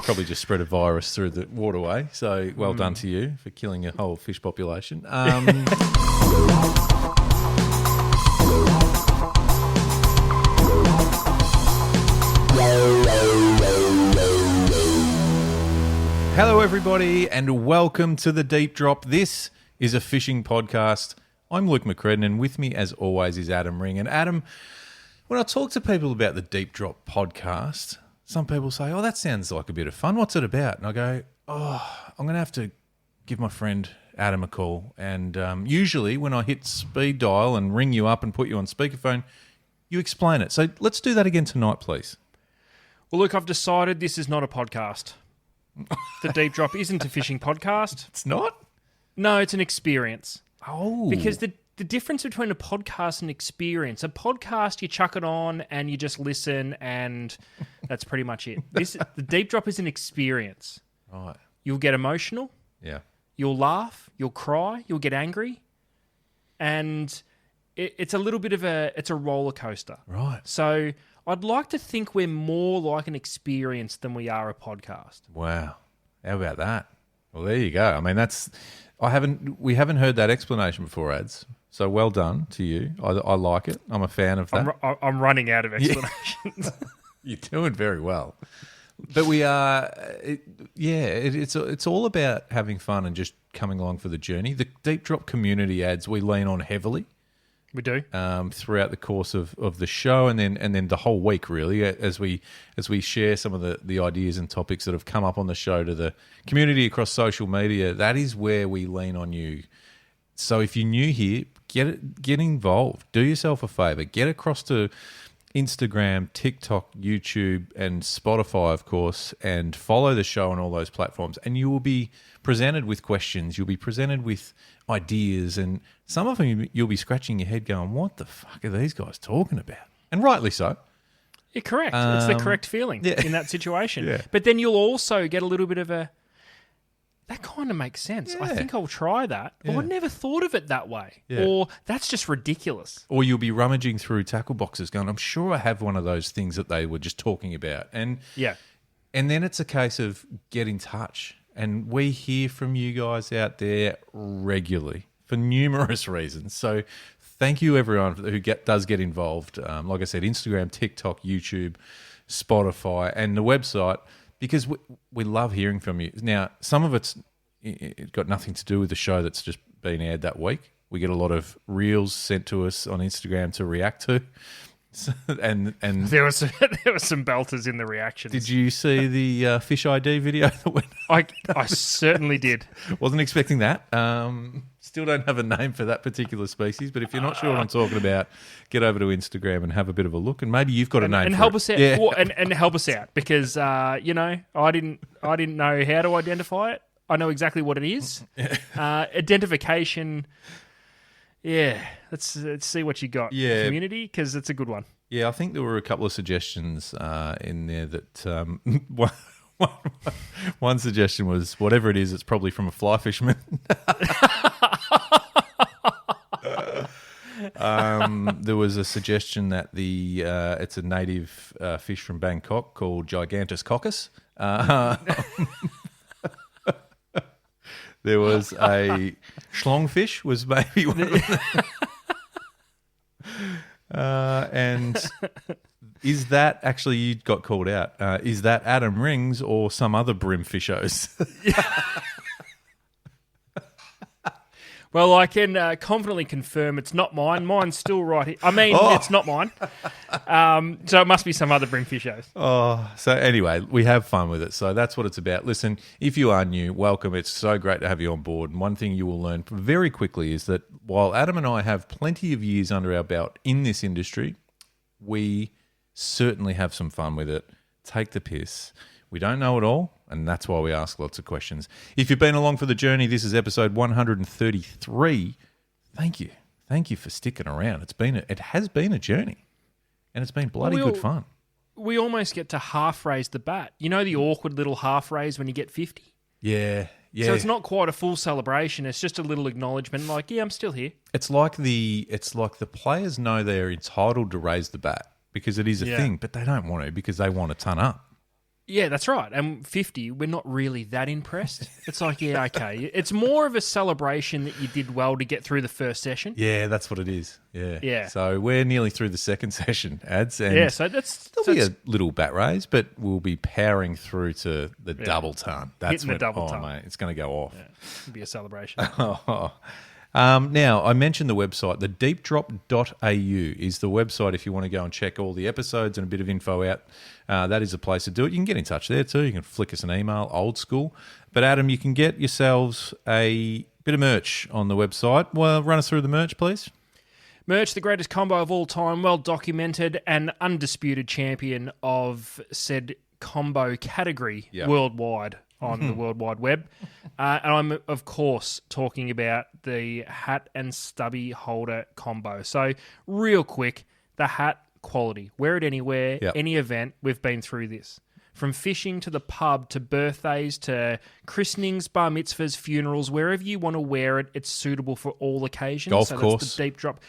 probably just spread a virus through the waterway. So well done to you for killing a whole fish population. Hello, everybody, and welcome to The Deep Drop. This is a fishing podcast. I'm Luke McCredden, and with me, as always, is Adam Ring. And Adam, when I talk to people about the Deep Drop podcast, some people say, oh, that sounds like a bit of fun. What's it about? And I go, oh, I'm going to have to give my friend Adam a call. And usually when I hit speed dial and ring you up and put you on speakerphone, you explain it. So let's do that again tonight, please. Well, Luke, I've decided this is not a podcast. The Deep Drop isn't a fishing podcast. It's not? No, it's an experience. Oh. Because the difference between a podcast and experience, a podcast, you chuck it on and you just listen and that's pretty much it. The Deep Drop is an experience. Right. You'll get emotional. Yeah. You'll laugh. You'll cry. You'll get angry. And it's a little bit of it's a roller coaster. Right. So I'd like to think we're more like an experience than we are a podcast. Wow. How about that? Well, there you go. I mean, we haven't heard that explanation before, Ads. So well done to you. I like it. I'm a fan of that. I'm running out of explanations. You're doing very well. But we are, it's all about having fun and just coming along for the journey. The Deep Drop community, Ads, we lean on heavily. We do throughout the course of the show, and then the whole week, really, as we share some of the ideas and topics that have come up on the show to the community across social media. That is where we lean on you. So if you're new here, get involved. Do yourself a favor. Get across to Instagram, TikTok, YouTube, and Spotify, of course, and follow the show on all those platforms. And you will be presented with questions. You'll be presented with ideas, and some of them you'll be scratching your head going, what the fuck are these guys talking about? And rightly so. Yeah, correct. It's the correct feeling in that situation. Yeah. But then you'll also get a little bit of that kind of makes sense. Yeah. I think I'll try that. Yeah. Or I never thought of it that way. Yeah. Or that's just ridiculous. Or you'll be rummaging through tackle boxes going, I'm sure I have one of those things that they were just talking about. And then it's a case of get in touch. And we hear from you guys out there regularly for numerous reasons. So thank you, everyone who does get involved. Like I said, Instagram, TikTok, YouTube, Spotify, and the website, because we love hearing from you. Now, some of it's got nothing to do with the show that's just been aired that week. We get a lot of reels sent to us on Instagram to react to. And there were some belters in the reactions. Did you see the fish ID video that went? I certainly did. Wasn't expecting that. Still don't have a name for that particular species, but if you're not sure what I'm talking about, get over to Instagram and have a bit of a look. And maybe you've got a name and for help it. us out. Yeah. Well, and help us out because I didn't know how to identify it. I know exactly what it is. Identification. Yeah, let's see what you got. Yeah. Community, because it's a good one. Yeah, I think there were a couple of suggestions in there that one suggestion was whatever it is, it's probably from a fly fisherman. There was a suggestion that it's a native fish from Bangkok called Gigantus coccus. There was a schlongfish was maybe one of them. And is that actually, you got called out, is that Adam Rings or some other brimfishos? Well, I can confidently confirm it's not mine. Mine's still right here. I mean, It's not mine. So it must be some other brimfishos. Oh, so anyway, we have fun with it. So that's what it's about. Listen, if you are new, welcome. It's so great to have you on board. And one thing you will learn very quickly is that while Adam and I have plenty of years under our belt in this industry, we certainly have some fun with it. Take the piss. We don't know it all, and that's why we ask lots of questions. If you've been along for the journey, this is episode 133. Thank you. Thank you for sticking around. It has been a journey, and it's been bloody good fun. We almost get to half raise the bat. You know the awkward little half raise when you get 50? Yeah. So it's not quite a full celebration. It's just a little acknowledgement like, yeah, I'm still here. It's like the players know they're entitled to raise the bat because it is a thing, but they don't want to because they want to ton up. Yeah, that's right. And 50, we're not really that impressed. It's like, yeah, okay. It's more of a celebration that you did well to get through the first session. Yeah, that's what it is. Yeah. Yeah. So we're nearly through the second session, ads. And Yeah, so that's there'll be a little bat raise, but we'll be powering through to the double ton. That's Hitting the double ton. Mate, it's going to go off. Yeah, it'll be a celebration. Now, I mentioned the website. The deepdrop.au is the website if you want to go and check all the episodes and a bit of info out. That is a place to do it. You can get in touch there too. You can flick us an email, old school. But Adam, you can get yourselves a bit of merch on the website. Well, run us through the merch, please. Merch, the greatest combo of all time, well documented and undisputed champion of said combo category worldwide on the World Wide Web. And I'm, of course, talking about the hat and stubby holder combo. So, real quick, the hat quality. Wear it anywhere, any event. We've been through this. From fishing to the pub to birthdays to christenings, bar mitzvahs, funerals, wherever you want to wear it, it's suitable for all occasions. Golf course. That's the deep drop.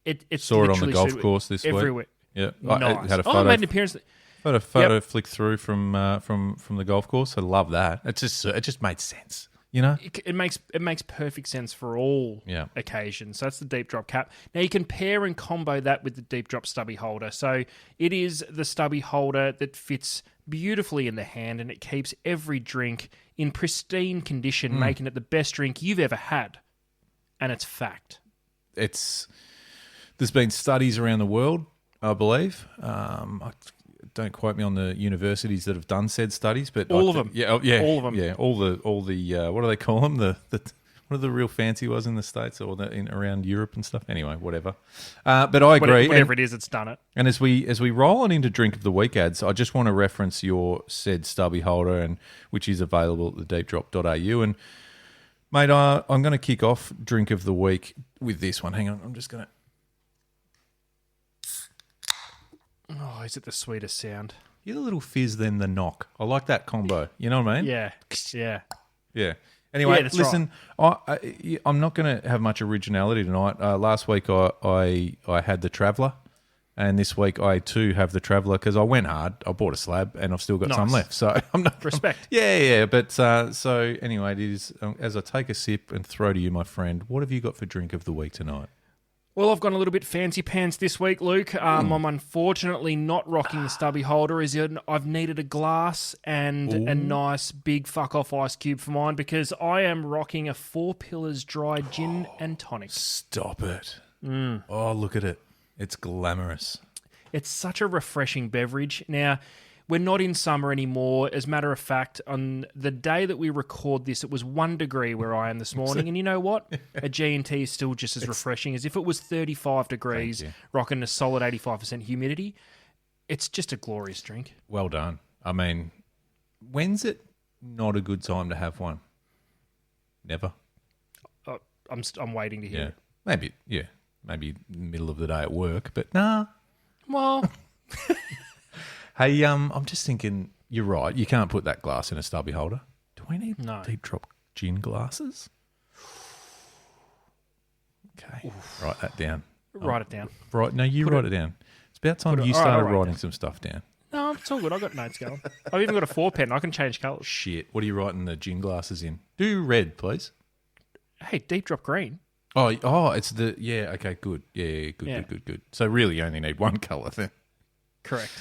It's saw it on the golf course this everywhere. week. Yeah, Nice. I had a photo. I made an appearance. Photo flick through from the golf course. I love that. It just made sense. You know, it makes perfect sense for all occasions. So that's the deep drop cap. Now you can pair and combo that with the deep drop stubby holder. So it is the stubby holder that fits beautifully in the hand and it keeps every drink in pristine condition, making it the best drink you've ever had. And it's fact. There's been studies around the world, I believe. Don't quote me on the universities that have done said studies, but all of them. Yeah, all of them. Yeah, all the what do they call them? The what are the real fancy ones in the States or around Europe and stuff? Anyway, whatever. But I agree. Whatever it is, it's done it. And as we roll on into Drink of the Week ads, I just want to reference your said stubby holder, and which is available at the deepdrop.au. And mate, I'm going to kick off Drink of the Week with this one. Hang on, I'm just going to. Oh, is it the sweetest sound? You're the little fizz, then the knock. I like that combo. You know what I mean? Yeah. Anyway, that's listen, right. I'm not going to have much originality tonight. Last week I had the Traveller, and this week I too have the Traveller because I went hard. I bought a slab, and I've still got some left. So I'm not respect. Yeah. But so anyway, it is as I take a sip and throw to you, my friend. What have you got for Drink of the Week tonight? Well, I've gone a little bit fancy pants this week, Luke. I'm unfortunately not rocking the stubby holder as I've needed a glass and a nice big fuck-off ice cube for mine because I am rocking a Four Pillars dry gin and tonic. Stop it. Oh, look at it. It's glamorous. It's such a refreshing beverage. Now, we're not in summer anymore. As a matter of fact, on the day that we record this, it was 1 degree where I am this morning. And you know what? A G&T is still just as refreshing as if it was 35 degrees, rocking a solid 85% humidity. It's just a glorious drink. Well done. I mean, when's it not a good time to have one? Never. I'm waiting to hear it. Maybe middle of the day at work, but nah. Well... Hey, I'm just thinking, you're right. You can't put that glass in a stubby holder. Do we need deep drop gin glasses? Okay, write that down. Write it down. Right, no, you write it down. It's about time you started writing some stuff down. No, it's all good. I've got notes going. I've even got a 4 pen. I can change colours. Shit, what are you writing the gin glasses in? Do red, please. Hey, deep drop green. Oh, it's the okay, good. Yeah, good. So really, you only need one colour then. Correct.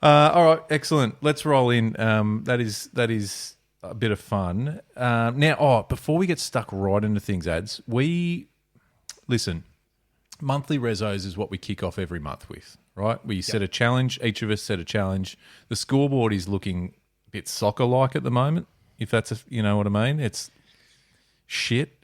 All right, excellent. Let's roll in. That is a bit of fun. Now, before we get stuck right into things, ads, listen. Monthly resos is what we kick off every month with, right? We set a challenge. Each of us set a challenge. The scoreboard is looking a bit soccer-like at the moment. If that's you know what I mean. It's shit.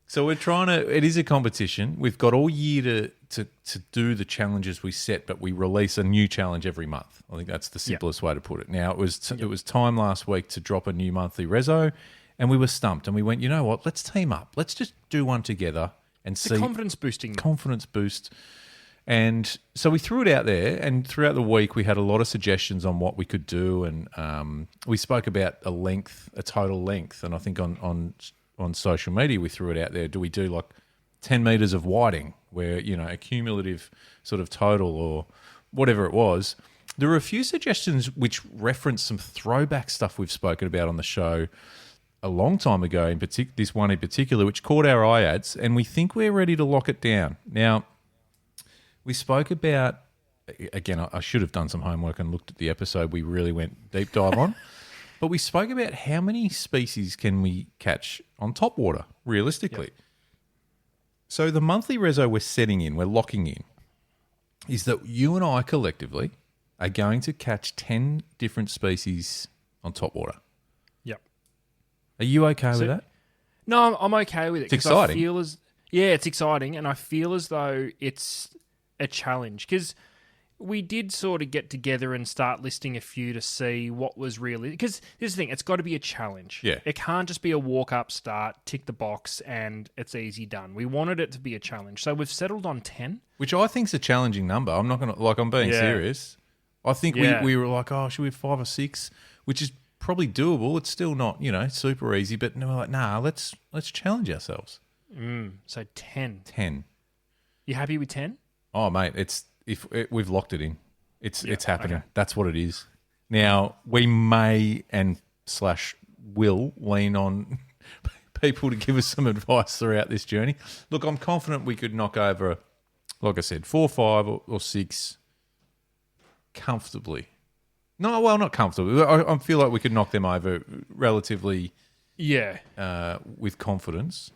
So we're trying to. It is a competition. We've got all year to do the challenges we set, but we release a new challenge every month. I think that's the simplest way to put it. Now it was time last week to drop a new monthly reso, and we were stumped. And we went, you know what? Let's team up. Let's just do one together and see confidence boosting. Confidence boost. And so we threw it out there, and throughout the week we had a lot of suggestions on what we could do, and we spoke about a total length, and I think on social media, we threw it out there. Do we do like 10 metres of whiting where, a cumulative sort of total, or whatever it was, there were a few suggestions which referenced some throwback stuff we've spoken about on the show a long time ago, this one in particular, which caught our eye ads, and we think we're ready to lock it down. Now, we spoke about, again, I should have done some homework and looked at the episode we really went deep dive on, but we spoke about how many species can we catch on top water, realistically. Yep. So the monthly reso we're locking in, is that you and I collectively are going to catch 10 different species on top water. Yep. Are you okay with that? No, I'm okay with it. It's exciting. It's exciting, and I feel as though it's a challenge because we did sort of get together and start listing a few to see what was really... Because here's the thing, it's got to be a challenge. Yeah. It can't just be a walk-up start, tick the box, and it's easy done. We wanted it to be a challenge. So we've settled on 10. Which I think is a challenging number. I'm not going to... I'm being serious. I think we were like, should we have 5 or 6? Which is probably doable. It's still not, super easy. But we're like, nah, let's challenge ourselves. So 10. 10. You happy with 10? Oh, mate, we've locked it in. It's happening. Okay. That's what it is. Now, we may and / will lean on people to give us some advice throughout this journey. Look, I'm confident we could knock over, like I said, 4, 5 or 6 comfortably. No, well, not comfortably. I feel like we could knock them over relatively with confidence.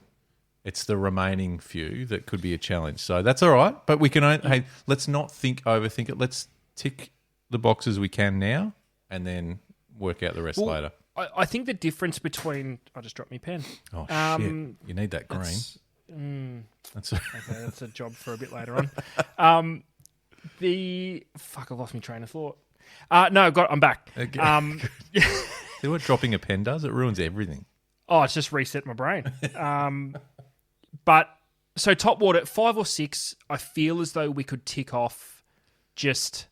It's the remaining few that could be a challenge. So that's all right. But we can, hey, let's not overthink it. Let's tick the boxes we can now and then work out the rest later. I think the difference between... I just dropped my pen. Oh, shit. You need that green. That's a job for a bit later on. I've lost my train of thought. No, I'm back. Okay. See what dropping a pen does? It ruins everything. Oh, it's just reset my brain. But so top water, 5 or 6, I feel as though we could tick off just...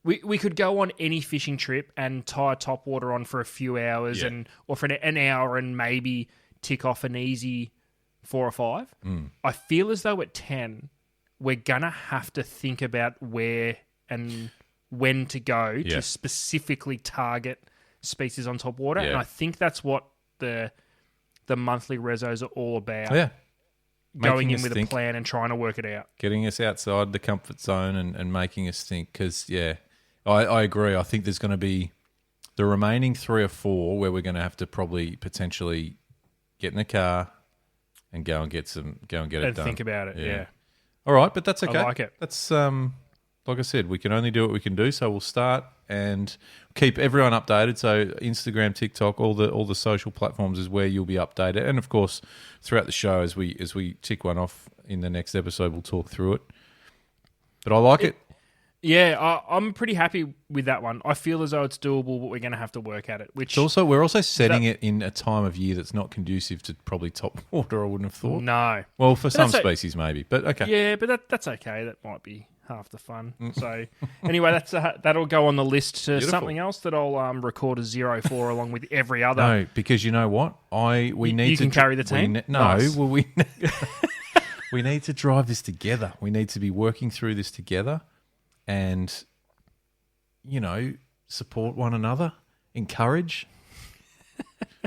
We could go on any fishing trip and tie top water on for a few hours or for an hour and maybe tick off an easy 4 or 5. I feel as though at 10, we're going to have to think about where and when to go to specifically target species on top water. And I think that's what the monthly resos are all about. Yeah. Going in with a plan and trying to work it out. Getting us outside the comfort zone and making us think. Because, I agree. I think there's going to be the remaining 3 or 4 where we're going to have to probably potentially get in the car and go and get it done. And think about it, yeah. All right, but that's okay. I like it. That's, like I said, we can only do what we can do. So we'll start and keep everyone updated. So Instagram, TikTok, all the social platforms is where you'll be updated. And of course, throughout the show, as we tick one off in the next episode, we'll talk through it. But I like it. Yeah, I'm pretty happy with that one. I feel as though it's doable, but we're going to have to work at it. We're also setting it in a time of year that's not conducive to probably top water, I wouldn't have thought. No. Well, for some species maybe, but okay. Yeah, but that's okay. That might be half the fun. So anyway, that'll go on the list to Beautiful. Something else that I'll record as 04 along with every other. No, because you know what? We need to carry the team. We need to drive this together. We need to be working through this together. And, support one another, encourage,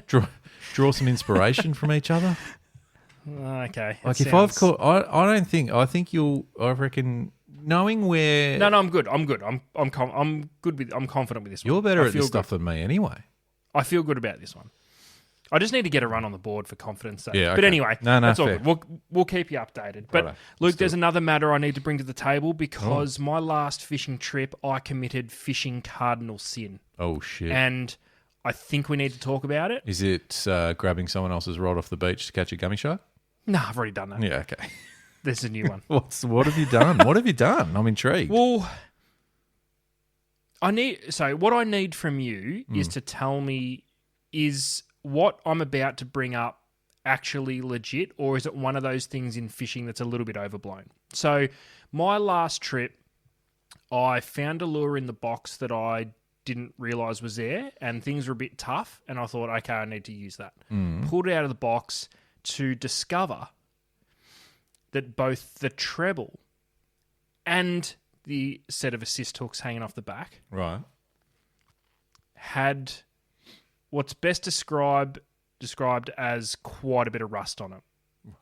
draw some inspiration from each other. Okay. I reckon knowing where. No, I'm good. I'm confident with this one. You're better at this stuff than me anyway. I feel good about this one. I just need to get a run on the board for confidence sake. Yeah, okay. But anyway, that's all fair. good. We'll keep you updated. But Righto. Luke, there's another matter I need to bring to the table because my last fishing trip, I committed fishing cardinal sin. Oh, shit. And I think we need to talk about it. Is it grabbing someone else's rod off the beach to catch a gummy shark? No, I've already done that. Yeah, okay. This is a new one. What have you done? What have you done? I'm intrigued. Well, what I need from you is to tell me is what I'm about to bring up actually legit, or is it one of those things in fishing that's a little bit overblown? So my last trip, I found a lure in the box that I didn't realise was there, and things were a bit tough, and I thought, okay, I need to use that. Pulled it out of the box to discover that both the treble and the set of assist hooks hanging off the back Right. had what's best described as quite a bit of rust on it.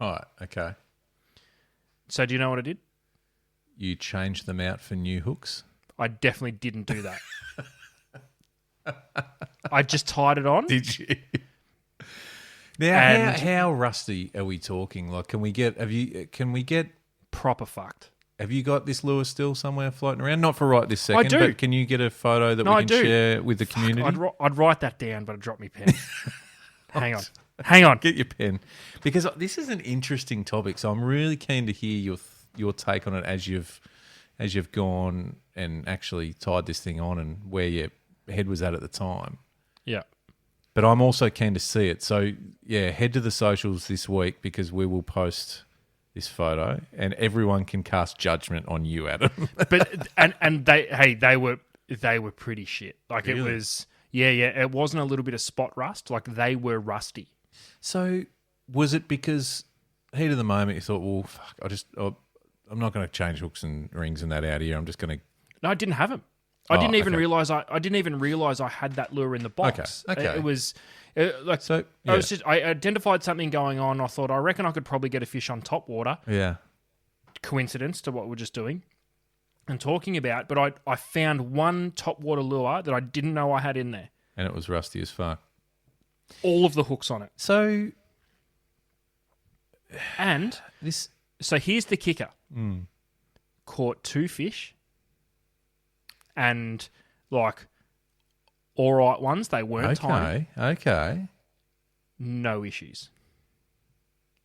Right. Okay. So do you know what I did? You changed them out for new hooks? I definitely didn't do that. I just tied it on. Did you? Now, how rusty are we talking? Like, can we get Proper fucked. Have you got this lure still somewhere floating around? Not for right this second, I do. but can you get a photo that we can share with the community? I'd write that down, but I dropped my pen. Hang on. Get your pen. Because this is an interesting topic, so I'm really keen to hear your take on it as you've gone and actually tied this thing on and where your head was at the time. Yeah. But I'm also keen to see it. So, yeah, head to the socials this week because we will post this photo and everyone can cast judgment on you, Adam. But and they were pretty shit. Like Really? it was it wasn't a little bit of spot rust. Like they were rusty. So, was it because heat of the moment you thought, well, fuck, I'm not going to change hooks and rings and that out here. I'm just going to... No, I didn't have them. I didn't even okay. realize I had that lure in the box. Okay. It was So, yeah. I identified something going on. I thought I reckon I could probably get a fish on top water. Yeah. Coincidence to what we're just doing and talking about, but I found one top water lure that I didn't know I had in there. And it was rusty as fuck. All of the hooks on it. So, And so here's the kicker. Mm. Caught 2 fish and like all right ones. They weren't tiny. Okay. No issues.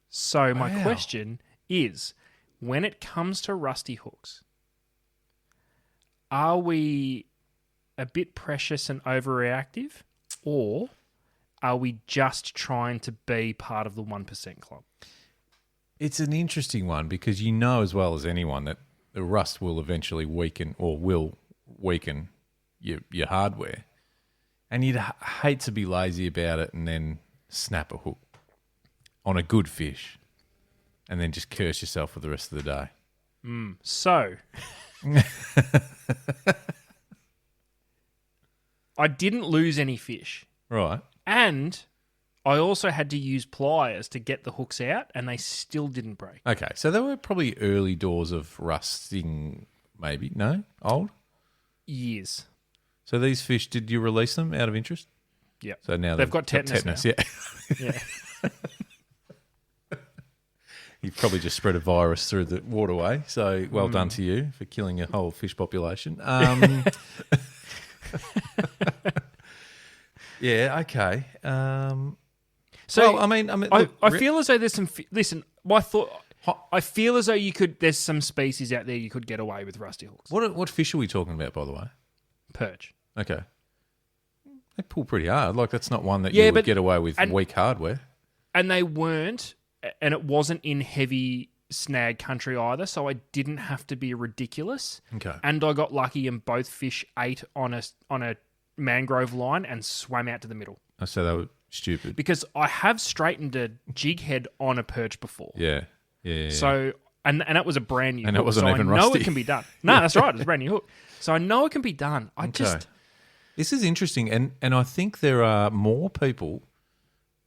So my question is, when it comes to rusty hooks, are we a bit precious and overreactive, or are we just trying to be part of the 1% club? It's an interesting one because you know as well as anyone that the rust will eventually weaken your hardware. And you'd hate to be lazy about it and then snap a hook on a good fish and then just curse yourself for the rest of the day. So, I didn't lose any fish. Right. And I also had to use pliers to get the hooks out, and they still didn't break. Okay, so there were probably early doors of rusting, maybe. No? Old? Years. So these fish, did you release them out of interest? Yeah. So now they've got tetanus Yeah. Yeah. You've probably just spread a virus through the waterway. So well done to you for killing a whole fish population. Yeah. Okay. So well, I mean, I feel as though there's some. Listen, my thought. I feel as though there's some species out there you could get away with rusty hooks. what fish are we talking about, by the way? Perch. Okay. They pull pretty hard. Like that's not one that you would get away with weak hardware. And they weren't, and it wasn't in heavy snag country either, so I didn't have to be ridiculous. Okay. And I got lucky and both fish ate on a mangrove line and swam out to the middle. I say they were stupid. Because I have straightened a jig head on a perch before. Yeah. So, and that was a brand new and hook. it wasn't so even I know rusty. it can be done. No, that's right. It was a brand new hook. So I know it can be done. This is interesting, and I think there are more people,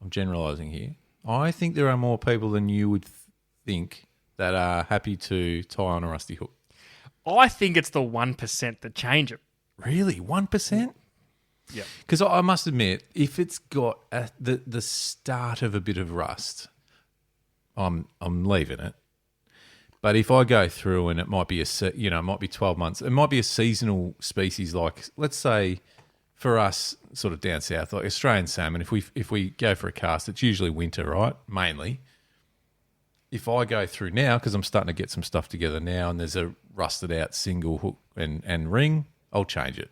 I'm generalising here, I think there are more people than you would think that are happy to tie on a rusty hook. I think it's the 1% that change it. Really? 1%? Yeah. Because I must admit, if it's got the start of a bit of rust, I'm leaving it. But if I go through and it might be it might be 12 months, it might be a seasonal species like, let's say, for us, sort of down south, like Australian salmon. If we go for a cast, it's usually winter, right? Mainly. If I go through now, because I'm starting to get some stuff together now, and there's a rusted out single hook and ring, I'll change it.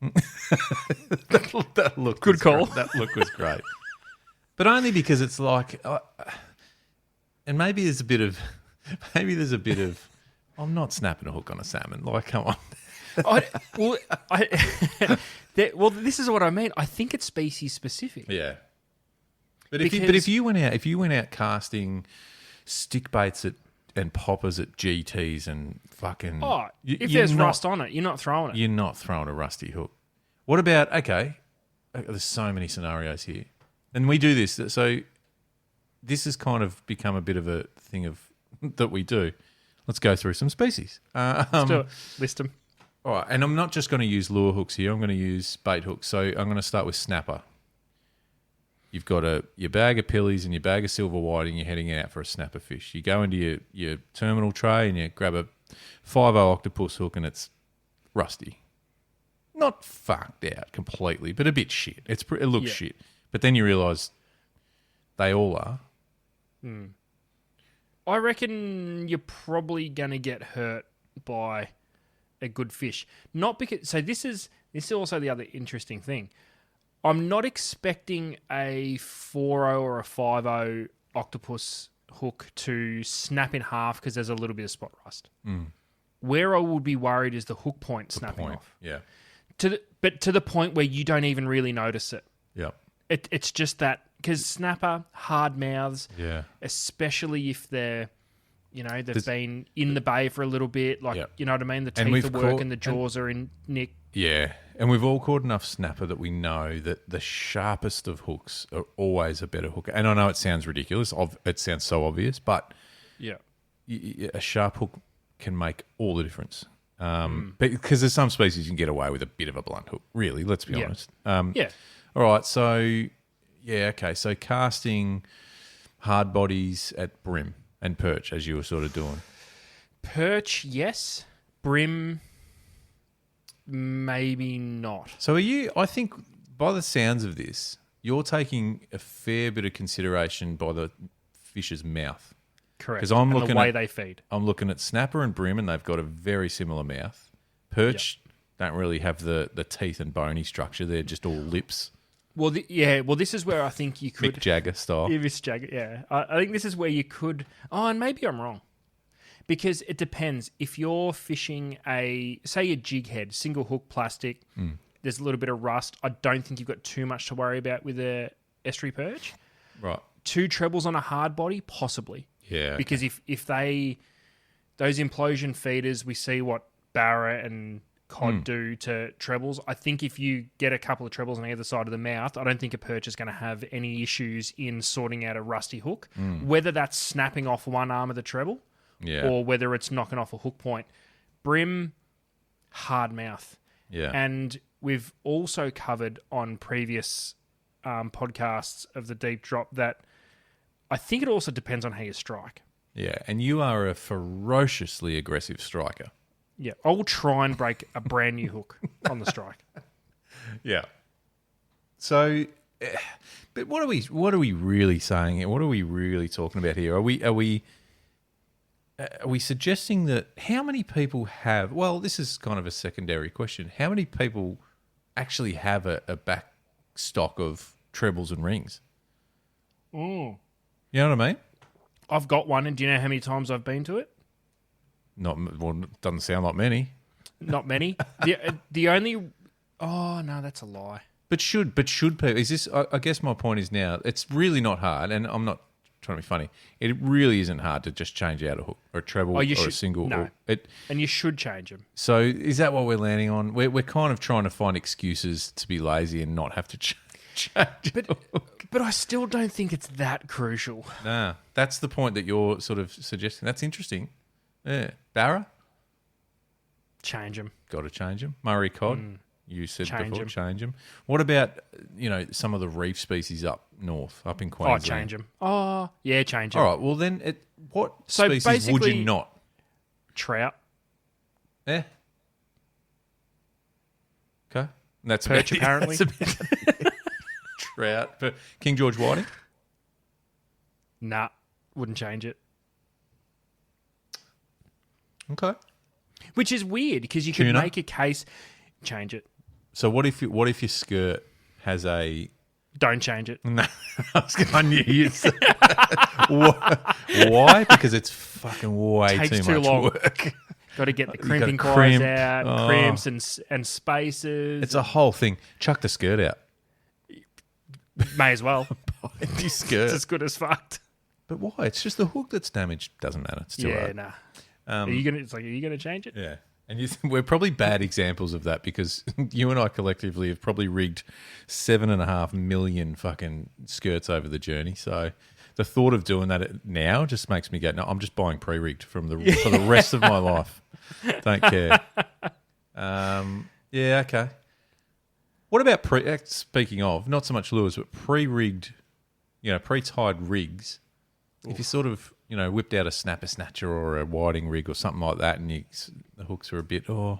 that look, good call. That look was great, but only because it's like, and maybe there's a bit of, I'm not snapping a hook on a salmon. Like, come on. Well, this is what I mean. I think it's species specific. Yeah, but if you went out casting stick baits at and poppers at GTs and fucking. Oh, if there's rust on it, you're not throwing it. You're not throwing a rusty hook. What about, okay, there's so many scenarios here. And we do this. So this has kind of become a bit of a thing that we do. Let's go through some species. Let's do it. List them. All right, and I'm not just going to use lure hooks here. I'm going to use bait hooks. So I'm going to start with snapper. You've got your bag of pillies and your bag of silver whiting. You're heading out for a snapper fish. You go into your terminal tray and you grab a 5/0 octopus hook and it's rusty. Not fucked out completely, but a bit shit. It looks shit. But then you realise they all are. I reckon you're probably going to get hurt by a good fish. Not because... So this is also the other interesting thing. I'm not expecting a 4/0 or a 5/0 octopus hook to snap in half because there's a little bit of spot rust. Where I would be worried is the hook point snapping off. Yeah. But to the point where you don't even really notice it. Yeah. It's just that, because snapper, hard mouths, especially if they've been in the bay for a little bit, you know what I mean? The teeth are working, the jaws are in nick. Yeah, and we've all caught enough snapper that we know that the sharpest of hooks are always a better hook. And I know it sounds ridiculous, it sounds so obvious, but a sharp hook can make all the difference. Because there's some species you can get away with a bit of a blunt hook, really, let's be honest. All right, so, okay. So casting hard bodies at brim and perch, as you were sort of doing. Perch, yes. Brim, maybe not. So I think by the sounds of this, you're taking a fair bit of consideration by the fish's mouth. Correct. Because I'm looking the way they feed. I'm looking at snapper and brim, and they've got a very similar mouth. Perch don't really have the teeth and bony structure. They're just all lips. Well, this is where I think you could... Mick Jagger style. Yeah, Mick Jagger, yeah. I think this is where you could... Oh, and maybe I'm wrong. Because it depends. If you're fishing say a jig head, single hook plastic, there's a little bit of rust. I don't think you've got too much to worry about with a estuary perch. Right. 2 trebles on a hard body, possibly. Yeah. Because if those implosion feeders, we see what Barra and cod do to trebles. I think if you get a couple of trebles on either side of the mouth, I don't think a perch is going to have any issues in sorting out a rusty hook, whether that's snapping off one arm of the treble or whether it's knocking off a hook point. Brim, hard mouth. Yeah. And we've also covered on previous podcasts of the deep drop that I think it also depends on how you strike. Yeah, and you are a ferociously aggressive striker. Yeah, I'll try and break a brand new hook on the strike. Yeah. So, but what are we really saying here? What are we really talking about here? Are we suggesting that how many people have? Well, this is kind of a secondary question. How many people actually have a back stock of trebles and rings? You know what I mean? I've got one, and do you know how many times I've been to it? Doesn't sound like many. Not many. The only... Oh, no, that's a lie. But should people... Is this... I guess my point is now, it's really not hard, and I'm not trying to be funny. It really isn't hard to just change out a hook or a treble or a single. No. And you should change them. So is that what we're landing on? We're kind of trying to find excuses to be lazy and not have to change. But I still don't think it's that crucial. Nah, that's the point that you're sort of suggesting. That's interesting. Yeah. Barra? Change them. Got to change them. Murray cod? You said Change before, them. change them. What about, some of the reef species up north, up in Queensland? Oh, change them. Oh, yeah, change them. All right, well then, what species would you not? Trout. Yeah. Okay. That's perch, apparently. Trout. But King George whiting? Nah, wouldn't change it. Okay. Which is weird because you could make a case, change it. So what if your skirt has a... Don't change it. No, I knew you'd say Why? Because it's fucking way too much work. Got to get the crimping cores out, crimps and spaces. It's a whole thing. Chuck the skirt out. May as well. Your skirt. It's as good as fucked. But why? It's just the hook that's damaged. Doesn't matter. It's still right. Nah. Are you gonna change it? Yeah. And we're probably bad examples of that because you and I collectively have probably rigged 7.5 million fucking skirts over the journey. So the thought of doing that now just makes me go, no, I'm just buying pre-rigged for the rest of my life. Don't care. Yeah, okay. What about speaking of, not so much lures, but pre-rigged, pre-tied rigs? Oof. If you sort of, whipped out a snapper snatcher or a whiting rig or something like that, and the hooks are a bit, I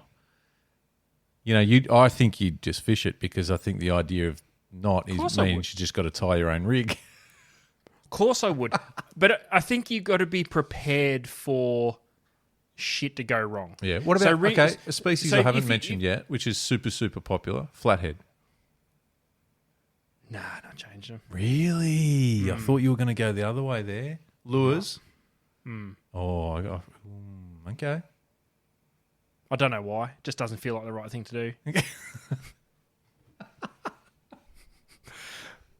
think you'd just fish it because I think the idea of means you just got to tie your own rig. Of course I would, but I think you got to be prepared for shit to go wrong. Yeah. What about a species I haven't mentioned yet, which is super super popular, flathead. Nah, not changing them. Really? I thought you were going to go the other way there. Lures. Oh, okay. I don't know why. It just doesn't feel like the right thing to do.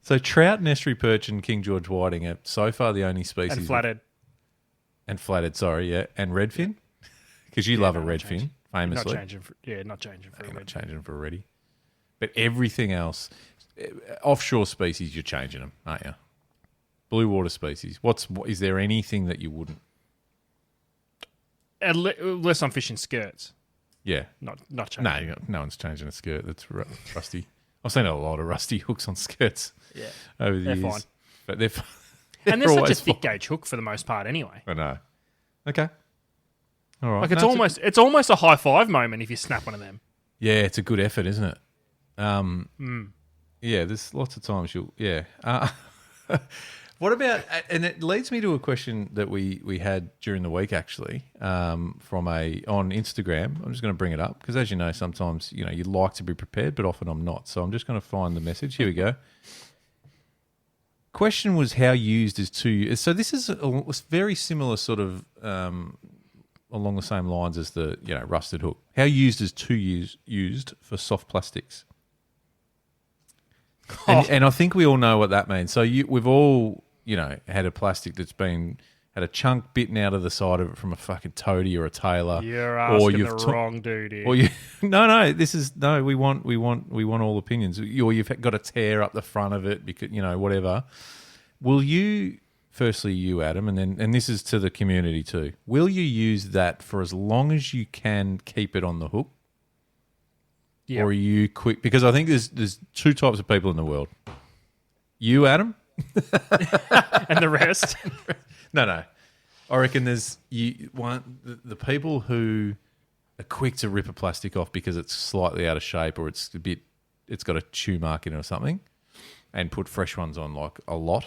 So trout, estuary perch, and King George whiting are so far the only species. And flathead. And redfin, because you love a redfin, famously. Not changing for a redfin. Not changing for a reddy. But everything else, offshore species, you're changing them, aren't you? Blue water species. Is there anything that you wouldn't? Unless I'm fishing skirts. Yeah. Not changing. No one's changing a skirt that's rusty. I've seen a lot of rusty hooks on skirts over the years. Fine. But they're and they're such a thick gauge hook for the most part anyway. I know. Okay. All right. Like it's almost a high five moment if you snap one of them. Yeah, it's a good effort, isn't it? Yeah, there's lots of times what about, and it leads me to a question that we had during the week actually, on Instagram. I'm just going to bring it up because, as you know, sometimes you like to be prepared, but often I'm not. So I'm just going to find the message. Here we go. Question was how used is to use. So this is a very similar sort of along the same lines as the rusted hook. How used is to used for soft plastics. And I think we all know what that means. So we've all, had a plastic that's had a chunk bitten out of the side of it from a fucking toady or a tailor. You're asking the wrong dude here. Or we want all opinions. Or you've got a tear up the front of it because, whatever. Will you, firstly you, Adam, and this is to the community too, will you use that for as long as you can keep it on the hook? Yep. Or are you quick? Because I think there's two types of people in the world. You, Adam? And the rest? No. I reckon there's the people who are quick to rip a plastic off because it's slightly out of shape or it's got a chew mark in it or something, and put fresh ones on like a lot.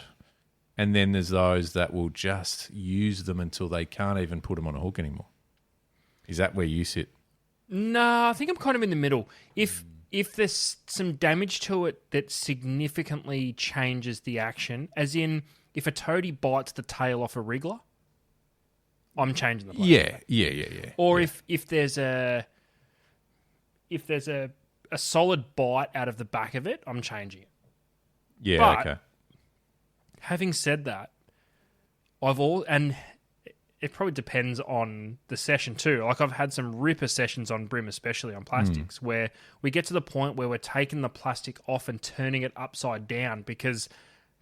And then there's those that will just use them until they can't even put them on a hook anymore. Is that where you sit? No, I think I'm kind of in the middle. If there's some damage to it that significantly changes the action, as in if a toady bites the tail off a wriggler, I'm changing the plastic. Yeah. Or if there's a solid bite out of the back of it, I'm changing it. Yeah, okay. Having said that, it probably depends on the session too. Like I've had some ripper sessions on brim, especially on plastics, where we get to the point where we're taking the plastic off and turning it upside down because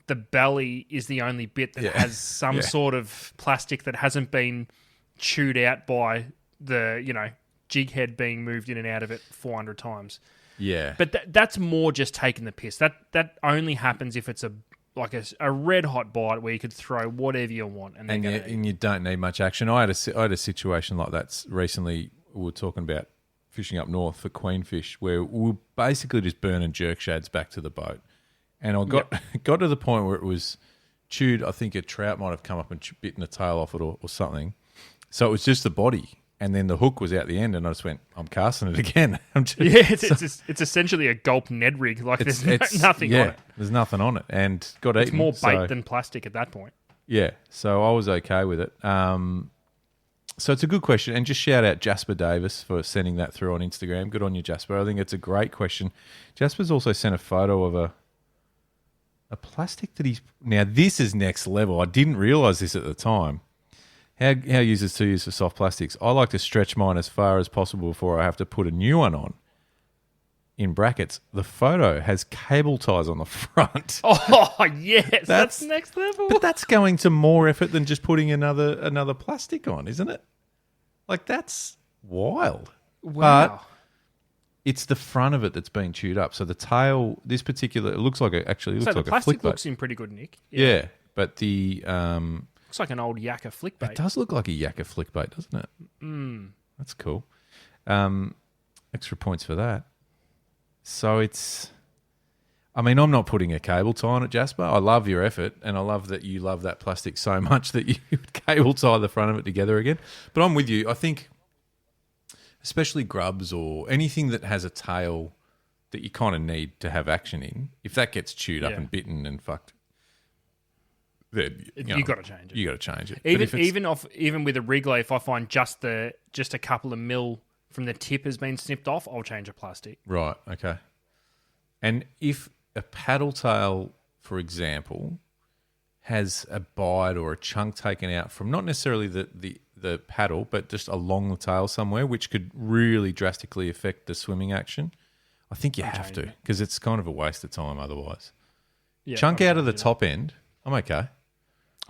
the belly is the only bit that has some sort of plastic that hasn't been chewed out by the, jig head being moved in and out of it 400 times. Yeah. But that's more just taking the piss. That only happens if it's a red hot bite where you could throw whatever you want and you don't need much action. I had a situation like that recently. We were talking about fishing up north for queenfish where we were basically just burning jerk shads back to the boat, and I got to the point where it was chewed. I think a trout might have come up and bitten the tail off it or something. So it was just the body. And then the hook was out the end, and I just went, I'm casting it again. It's essentially a gulp Ned rig. Like there's nothing on it. There's nothing on it, and got eaten. It's more bait than plastic at that point. Yeah, so I was okay with it. So it's a good question, and just shout out Jasper Davis for sending that through on Instagram. Good on you, Jasper. I think it's a great question. Jasper's also sent a photo of A plastic that he's... Now, this is next level. I didn't realise this at the time. How users to use for soft plastics. I like to stretch mine as far as possible before I have to put a new one on. In brackets, the photo has cable ties on the front. Oh, yes. That's next level. But that's going to more effort than just putting another plastic on, isn't it? Like, that's wild. Wow. But it's the front of it that's been chewed up. So the tail, this particular, it looks like a flick the plastic bait. looks in pretty good nick. Yeah, but the... looks like an old Yakka flick bait. It does look like a Yakka flick bait, doesn't it? Mm. That's cool. Extra points for that. So it's... I mean, I'm not putting a cable tie on it, Jasper. I love your effort, and I love that you love that plastic so much that you would cable tie the front of it together again. But I'm with you. I think... especially grubs or anything that has a tail that you kind of need to have action in, if that gets chewed up and bitten and fucked, then you got to change it. You got to change it. Even with a wriggler, if I find just a couple of mil from the tip has been snipped off, I'll change a plastic. Right. Okay. And if a paddle tail, for example, has a bite or a chunk taken out from not necessarily the paddle, but just along the tail somewhere, which could really drastically affect the swimming action, I think you have to, because it's kind of a waste of time otherwise. Yeah, chunk out of the top end, I'm okay.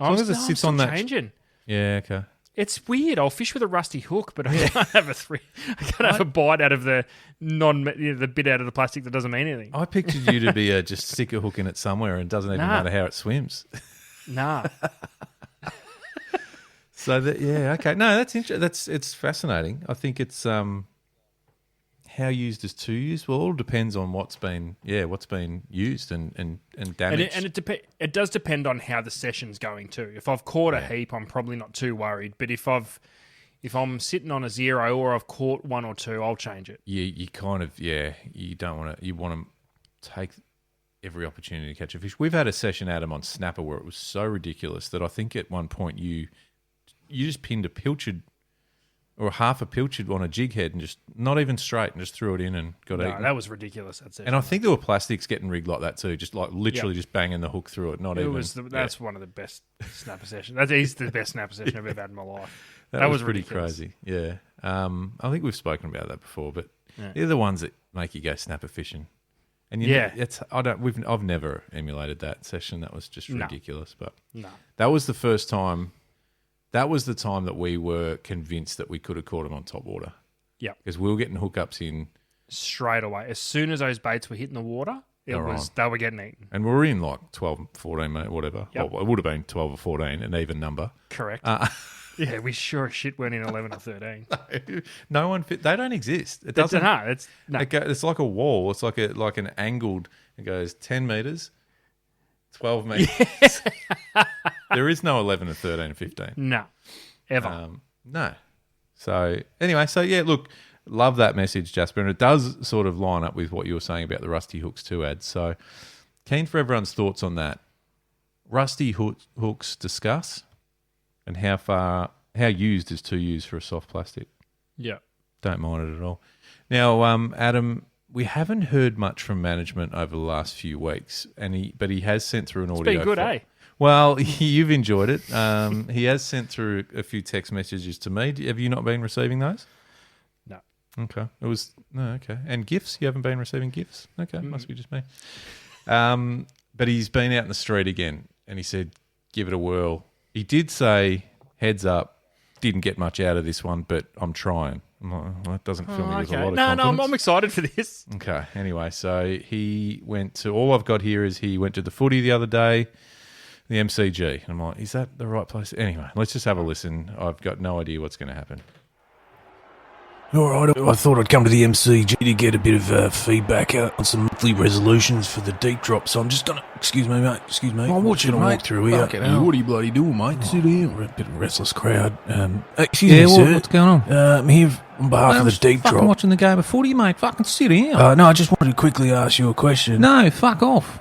As long as it sits on that. Changing. Yeah, okay. It's weird. I'll fish with a rusty hook, but I can't have a bite out of the the bit out of the plastic that doesn't mean anything. I pictured you to be just stick a hook in it somewhere, and it doesn't even matter how it swims. Nah. So okay. No, that's interesting. It's fascinating. I think it's how used is too used. Well, it all depends on what's been used and damaged. And it does depend on how the session's going too. If I've caught a heap, I'm probably not too worried. But if I'm sitting on a 0 or I've caught 1 or 2, I'll change it. You kind of you don't want to. You want to take every opportunity to catch a fish. We've had a session, Adam, on snapper where it was so ridiculous that I think at one point you just pinned a pilchard or half a pilchard on a jig head and just not even straight and just threw it in and got eaten. That was ridiculous. That session. And I think there were plastics getting rigged like that too, just like literally just banging the hook through it. That's one of the best snapper sessions. That is the best snapper session I've ever had in my life. That was pretty ridiculous. Crazy. Yeah. I think we've spoken about that before, but they're the ones that make you go snapper fishing. And I've never emulated that session. That was just ridiculous. But that was the first time. That was the time that we were convinced that we could have caught them on top water. Yeah, because we were getting hookups in straight away. As soon as those baits were hitting the water, they were getting eaten. And we were in like 12, 14, whatever. Yep. Well, it would have been 12 or 14, an even number. Correct. Yeah, we sure as shit weren't in 11 or 13. No one fit. They don't exist. It doesn't. It's like a wall. It's like an angled. It goes 10 meters, 12 meters. Yes. There is no 11 or 13 or 15. No, ever. No. So anyway, look, love that message, Jasper, and it does sort of line up with what you were saying about the rusty hooks too, Ad. So keen for everyone's thoughts on that. Rusty hooks, discuss, and how used is too used for a soft plastic. Yeah. Don't mind it at all. Now, Adam, we haven't heard much from management over the last few weeks, but he has sent through an audio. It's been good, eh? Well, you've enjoyed it. He has sent through a few text messages to me. Have you not been receiving those? No. Okay. Okay. And gifts? You haven't been receiving gifts? Okay. Must be just me. But he's been out in the street again, and he said, give it a whirl. He did say, heads up, didn't get much out of this one, but I'm trying. Well, that doesn't fill me with a lot of confidence. No, I'm excited for this. Okay. Anyway, so he went to, all I've got here is he went to the footy the other day, the MCG. And I'm like, is that the right place? Anyway, let's just have a listen. I've got no idea what's going to happen. All right, I thought I'd come to the MCG to get a bit of feedback on some monthly resolutions for the deep drop. So I'm just going to... Excuse me, mate. Excuse me. Oh, what's your walk through here. What are you bloody doing, mate? Sit here. We're a bit of a restless crowd. Excuse me, sir. What's going on? I'm here on behalf of the deep drop. I'm watching the game of footy, mate. Fucking sit down. No, I just wanted to quickly ask you a question. No, fuck off.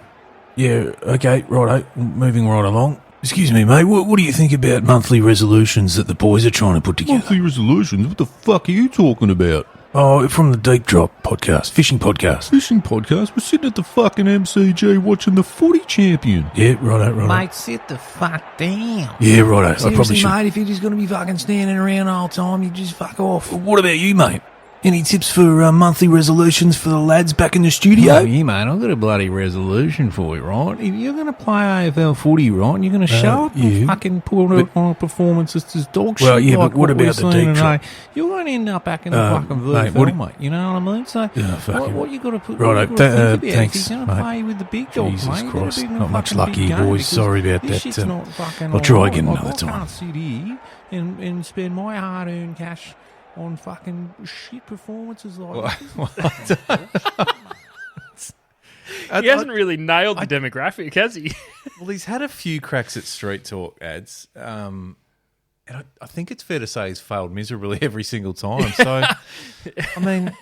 Yeah, okay, righto. Moving right along. Excuse me, mate, what do you think about monthly resolutions that the boys are trying to put together? Monthly resolutions? What the fuck are you talking about? Oh, from the Deep Drop podcast, fishing podcast. Fishing podcast. We're sitting at the fucking MCG watching the footy champion. Yeah, righto. Mate, sit the fuck down. Yeah, righto. I probably Seriously, should. mate, if you're just going to be fucking standing around the whole time, you just fuck off. What about you, mate? Any tips for monthly resolutions for the lads back in the studio? Oh, yeah, mate, I've got a bloody resolution for you, right? If you're going to play AFL footy, right, and you're going to show up and fucking put on a performance that's just dog shit. Well, yeah, like but what about we've the seen deep today, drop? you're going to end up back in the fucking mate, VFL, mate. You know what I mean? So, fucking- what you got to put Righto, what you gotta think about, thanks, if you're going to mate. play with the big dogs, Jesus mate, you gotta Christ, be in a not much fucking luck big here, game, boys. because Sorry about this that. shit's not fucking I'll try alright. again Like, another I time. can't sit here and spend my hard-earned cash on fucking shit performances like this. He hasn't really nailed the demographic, has he? Well, he's had a few cracks at street talk ads, and I think it's fair to say he's failed miserably every single time. So, I mean,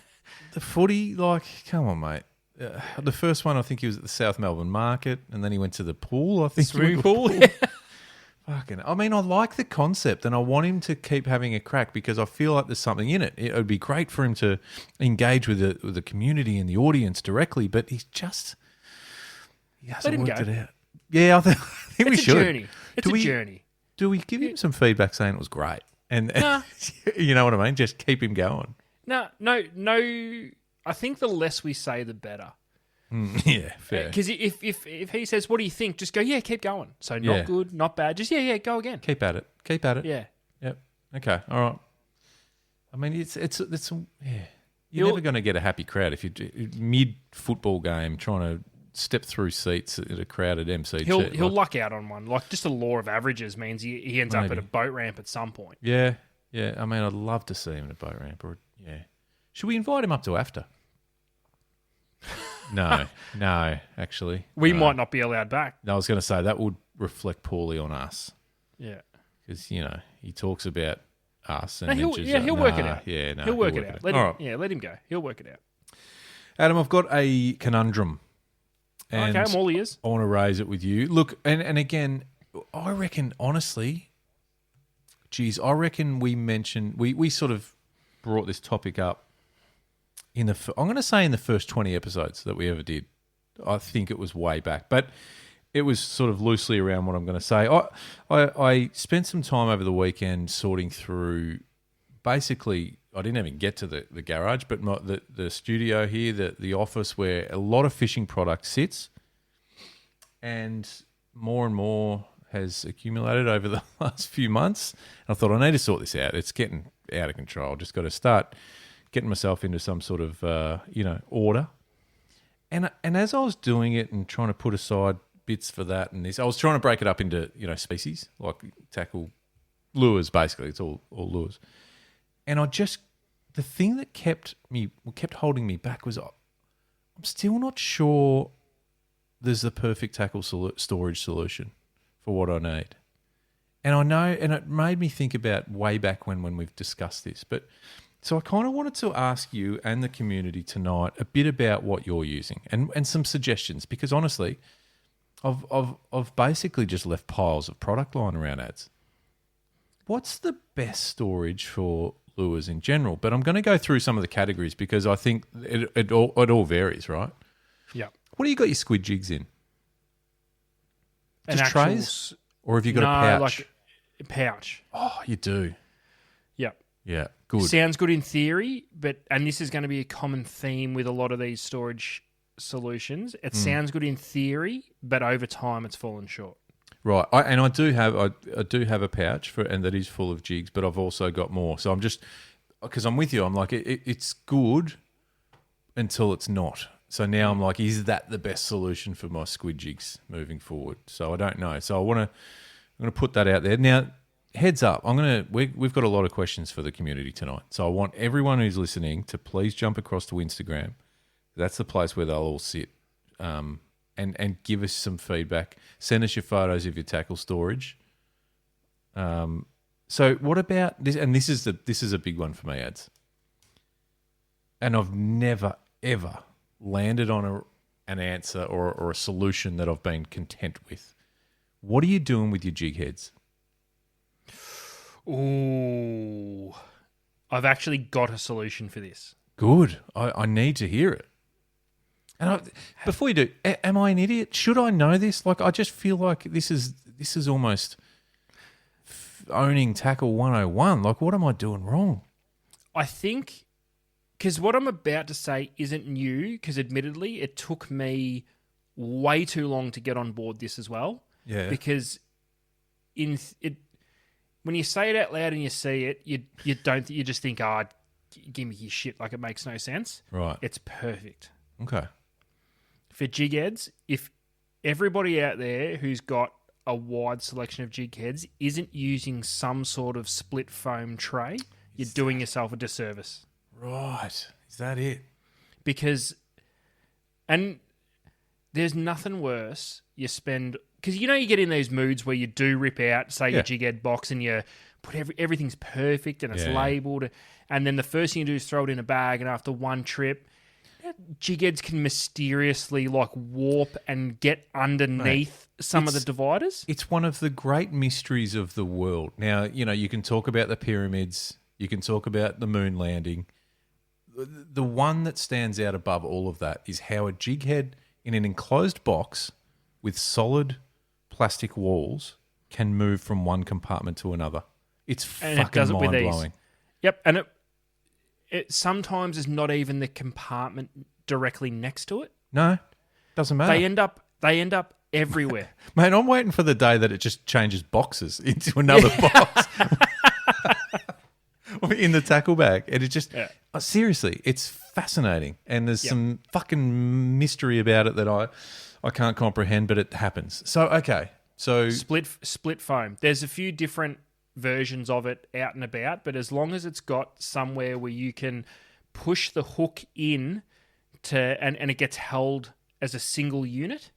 the footy, like, come on, mate. The first one, I think he was at the South Melbourne Market, and then he went to the pool. I think he Swimming went to a pool. Fucking, I mean, I like the concept, and I want him to keep having a crack because I feel like there's something in it. It would be great for him to engage with the community and the audience directly, but he hasn't Let him worked go. it out. Yeah, I think we It's a should. journey. It's Do a we- journey. Do we give him some feedback saying it was great? And Nah. you know what I mean? Just keep him going. No. I think the less we say, the better. Yeah, fair. Because if he says, "What do you think?" Just go, "Yeah, keep going." So not Yeah. good, not bad. Just go again. Keep at it. Keep at it. Yeah. Yep. Okay. All right. I mean, it's yeah. You're He'll- never going to get a happy crowd if you mid football game trying to step through seats at a crowded MCG. He'll Like, luck out on one. Like just the law of averages means he ends up at Maybe. a boat ramp at some point. yeah. I mean, I'd love to see him at a boat ramp. Or yeah. Should we invite him up to after? No, actually. We no. might not be allowed back. No, I was going to say that would reflect poorly on us Yeah. because he talks about us and No, then he'll work it out. Yeah, no, he'll work it out. Let All him, right, yeah, let him go. He'll work it out. Adam, I've got a conundrum, and Okay, I'm all ears. I want to raise it with you. Look, and again, I reckon honestly, I reckon we sort of brought this topic up in I'm going to say in the first 20 episodes that we ever did. I think it was way back, but it was sort of loosely around what I'm going to say. I spent some time over the weekend sorting through. Basically, I didn't even get to the garage, but the studio here, the office where a lot of fishing product sits, and more has accumulated over the last few months. And I thought, I need to sort this out. It's getting out of control. Just got to start getting myself into some sort of order. And as I was doing it and trying to put aside bits for that and this, I was trying to break it up into species, like tackle lures. Basically, it's all lures. And the thing that kept holding me back was I'm still not sure there's the perfect tackle storage solution for what I need. And I know, and it made me think about way back when we've discussed this. But so I kind of wanted to ask you and the community tonight a bit about what you're using and some suggestions, because honestly, I've basically just left piles of product lying around ads. What's the best storage for lures in general? But I'm going to go through some of the categories because I think it all varies, right? Yeah. What do you got your squid jigs in? An Just actual trays? Or have you got a pouch? like a pouch. Oh, you do. Yep. Yeah, good. Sounds good in theory, and this is going to be a common theme with a lot of these storage solutions. It sounds good in theory, but over time it's fallen short. Right, I do have a pouch and that is full of jigs, but I've also got more. So I'm just because I'm with you. I'm like it's good until it's not. So now I'm like, is that the best solution for my squid jigs moving forward? So I don't know. So I'm going to put that out there now. Heads up, we've got a lot of questions for the community tonight. So I want everyone who's listening to please jump across to Instagram. That's the place where they'll all sit. And give us some feedback. Send us your photos of your tackle storage. So what about this? And this is a big one for me, ads. And I've never ever landed on an answer or a solution that I've been content with. What are you doing with your jig heads? Ooh, I've actually got a solution for this. Good. I need to hear it. And before you do, am I an idiot? Should I know this? Like, I just feel like this is almost owning tackle 101. Like, what am I doing wrong? I think, because what I'm about to say isn't new, because admittedly it took me way too long to get on board this as well. Yeah. Because when you say it out loud and you see it, you just think, give me your shit, like it makes no sense. Right. It's perfect. Okay. For jig heads, if everybody out there who's got a wide selection of jig heads isn't using some sort of split foam tray, you're doing yourself a disservice. Right. Is that it? Because, and there's nothing worse, because you get in those moods where you do rip out, say, your jig head box and you put everything's perfect and it's labelled, and then the first thing you do is throw it in a bag, and after one trip, jig heads can mysteriously warp and get underneath some of the dividers. It's one of the great mysteries of the world. Now, you can talk about the pyramids, you can talk about the moon landing. The one that stands out above all of that is how a jig head in an enclosed box with solid plastic walls can move from one compartment to another. It's fucking mind-blowing. Yep, and it sometimes is not even the compartment directly next to it. No, doesn't matter. They end up everywhere. Mate, I'm waiting for the day that it just changes boxes into another box in the tackle bag. And it just, seriously, it's fascinating. And there's some fucking mystery about it that I can't comprehend, but it happens. So, okay. So split foam. There's a few different versions of it out and about, but as long as it's got somewhere where you can push the hook in and it gets held as a single unit,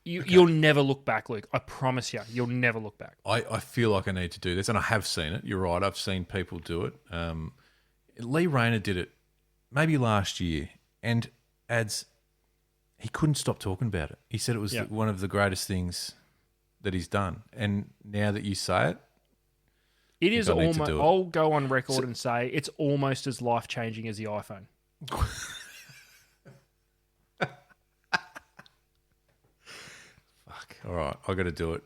you'll never look back, Luke. I promise you, you'll never look back. I feel like I need to do this, and I have seen it. You're right. I've seen people do it. Lee Rayner did it maybe last year, and he couldn't stop talking about it. He said it was one of the greatest things that he's done. And now that you say it, it is almost. I'll go on record and say it's almost as life-changing as the iPhone. Fuck. All right, I got to do it.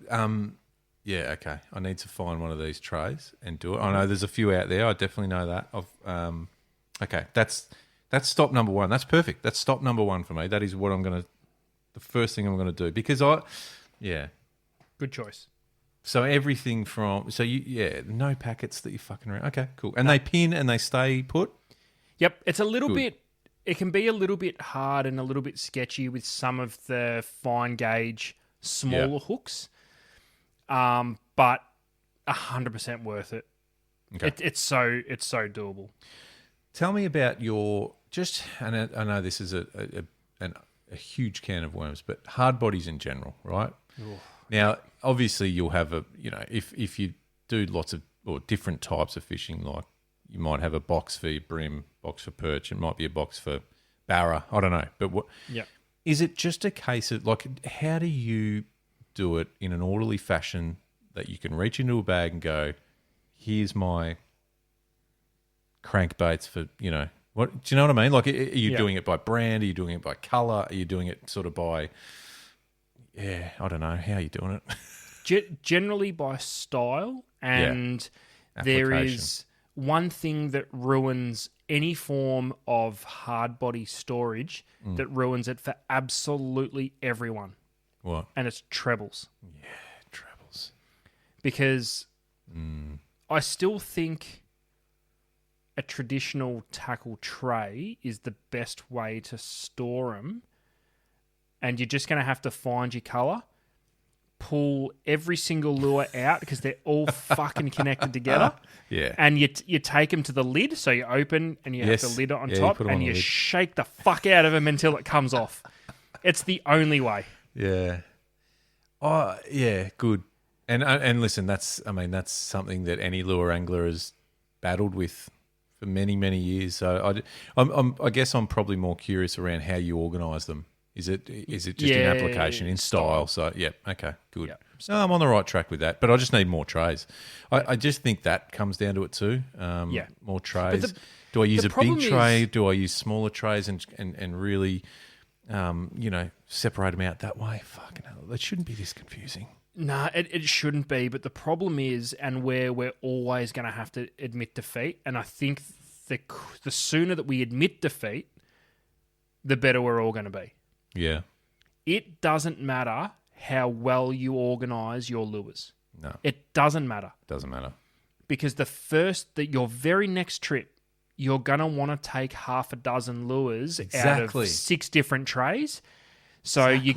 Yeah, okay. I need to find one of these trays and do it. I know there's a few out there. I definitely know that. Okay, that's stop number one. That's perfect. That's stop number one for me. That is what the first thing I'm going to do, because Good choice. So everything from no packets that you fucking around. Okay, cool. And they pin and they stay put. Yep, it's a little bit. It can be a little bit hard and a little bit sketchy with some of the fine gauge smaller hooks, but 100% worth it. Okay. It's so doable. Tell me about and I know this is a huge can of worms, but hard bodies in general, right? Ooh. Now, obviously, you'll have if you do lots of different types of fishing, like you might have a box for your brim, box for perch, it might be a box for barra. I don't know, but is it just a case of how do you do it in an orderly fashion that you can reach into a bag and go, here's my crankbaits for what? Do you know what I mean? Are you doing it by brand? Are you doing it by color? Are you doing it sort of by I don't know. How are you doing it? Generally by style, and there is one thing that ruins any form of hard body storage that ruins it for absolutely everyone. What? And it's trebles. Yeah, trebles. Because I still think a traditional tackle tray is the best way to store them. And you're just going to have to find your colour, pull every single lure out because they're all fucking connected together. Yeah. And you take them to the lid, so you open and you have the lid on top, and you shake the fuck out of them until it comes off. It's the only way. Yeah. Oh, yeah, good. And listen, that's something that any lure angler has battled with for many, many years. So I guess I'm probably more curious around how you organise them. Is it just in application, in style? So, okay, good. Yeah. No, I'm on the right track with that, but I just need more trays. I just think that comes down to it too. More trays. Do I use a big tray? Do I use smaller trays and really, separate them out that way? Fucking hell, that shouldn't be this confusing. No, it shouldn't be. But the problem is, and where we're always going to have to admit defeat, and I think the sooner that we admit defeat, the better we're all going to be. Yeah. It doesn't matter how well you organise your lures. No. It doesn't matter. Doesn't matter. Because your very next trip, you're going to want to take half a dozen lures out of 6 different trays. So you're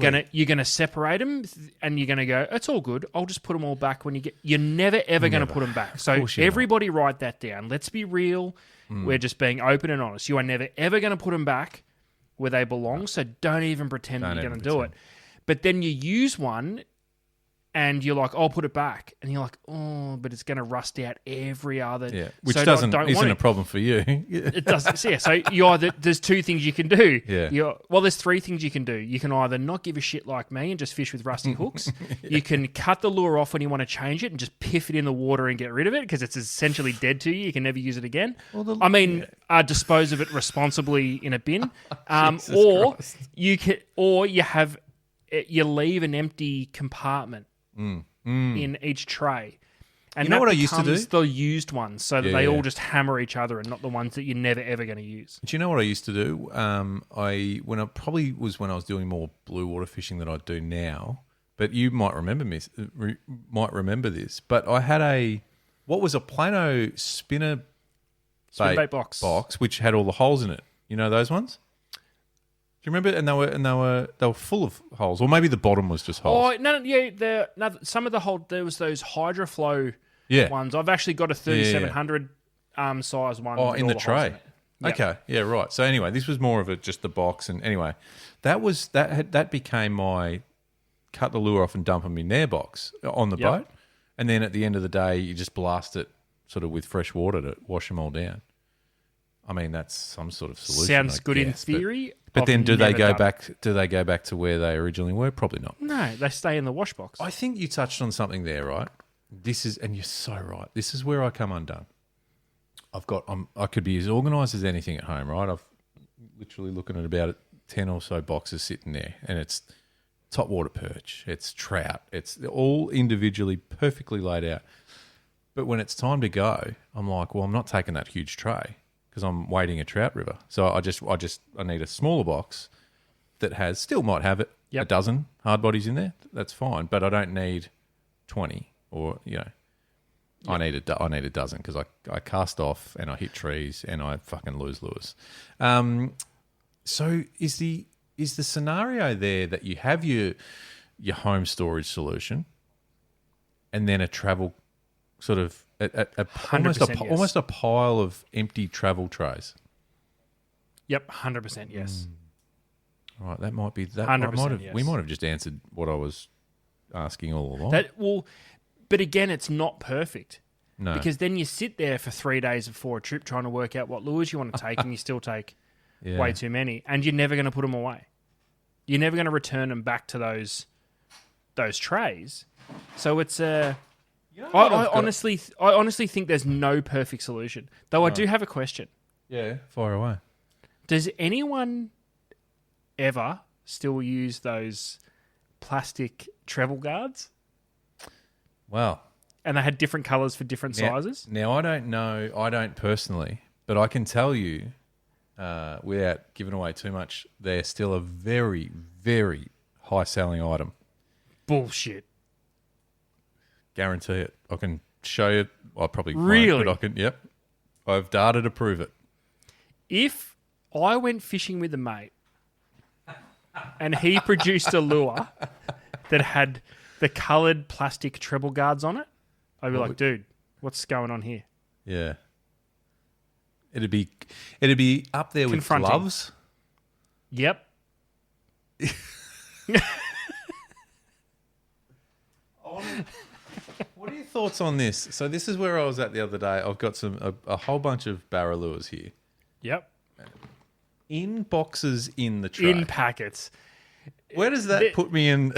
gonna separate them, and you're gonna go, it's all good. I'll just put them all back when you get. You're never ever gonna put them back. So everybody write that down. Let's be real. We're just being open and honest. You are never ever gonna put them back where they belong. So don't even pretend that you're gonna do it. But then you use one, and you're like, I'll put it back, and you're like, oh, but it's gonna rust out every other. Yeah, which isn't a problem for you. It doesn't. Yeah, so there's 2 things you can do. Yeah. There's 3 things you can do. You can either not give a shit like me and just fish with rusty hooks. You can cut the lure off when you want to change it and just piff it in the water and get rid of it because it's essentially dead to you. You can never use it again. Dispose of it responsibly in a bin. You leave an empty compartment in each tray. And you know what I used to do? The used ones, so that they all just hammer each other and not the ones that you're never ever going to use. Do you know what I used to do? When I was doing more blue water fishing than I do now. But you might remember this. But I had a Plano spinner bait box, which had all the holes in it. You know those ones? Do you remember? And they were full of holes, or maybe the bottom was just holes. Oh no, some of the hole there was those Hydroflow ones. I've actually got a 3700 size one. Oh, in the tray. Okay, yeah, right. So anyway, this was more of just the box, and anyway, that became my cut the lure off and dump them in their box on the boat, and then at the end of the day, you just blast it sort of with fresh water to wash them all down. I mean, that's some sort of solution. Sounds good in theory. But then, do they go back? Do they go back to where they originally were? Probably not. No, they stay in the wash box. I think you touched on something there, right? And you're so right. This is where I come undone. I could be as organised as anything at home, right? I've literally looking at about 10 or so boxes sitting there, and it's topwater perch, it's trout, it's all individually perfectly laid out. But when it's time to go, I'm like, well, I'm not taking that huge tray, because I'm wading a trout river. So I need a smaller box that still might have a dozen hard bodies in there. That's fine, but I don't need 20 or I need a dozen because I cast off and I hit trees and I fucking lose lures. So is the scenario there that you have your home storage solution and then a travel sort of almost a pile of empty travel trays? Yep, 100% yes. All right, that might be that. 100% yes. We might have just answered what I was asking all along. But again, it's not perfect. No. Because then you sit there for 3 days before a trip trying to work out what lures you want to take and you still take way too many. And you're never going to put them away. You're never going to return them back to those trays. So it's I honestly think there's no perfect solution. Though I do have a question. Yeah, fire away. Does anyone ever still use those plastic treble guards? Wow. And they had different colours for different sizes? Now, I don't know. I don't personally. But I can tell you, without giving away too much, they're still a very, very high-selling item. Bullshit. Guarantee it. I can show you. I probably really? Won't, but I can. Yep. I have data to prove it. If I went fishing with a mate and he produced a lure that had the coloured plastic treble guards on it, I'd be like, dude, what's going on here? Yeah. It'd be up there with gloves. Yep. What are your thoughts on this? So this is where I was at the other day. I've got a whole bunch of barra lures here. Yep. In boxes in the tray. In packets. Where does that put me in?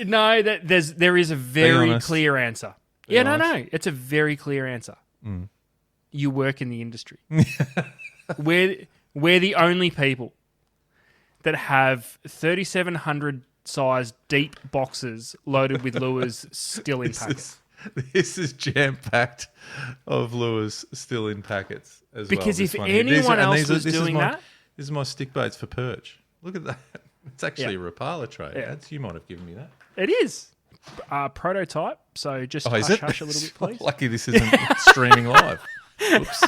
No, there is a very honest. clear answer. Be Yeah, honest. no. It's a very clear answer. You work in the industry. we're the only people that have 3,700 size deep boxes loaded with lures still in packets. This is jam-packed of lures still in packets as Because well. if this one here. anyone else was this is doing my- that- This is my stick baits for perch. Look at that. It's actually a Rapala tray. Yeah. You might have given me that. It is. Prototype, so just Is it? hush a little bit, please. Lucky this isn't streaming live. Oops.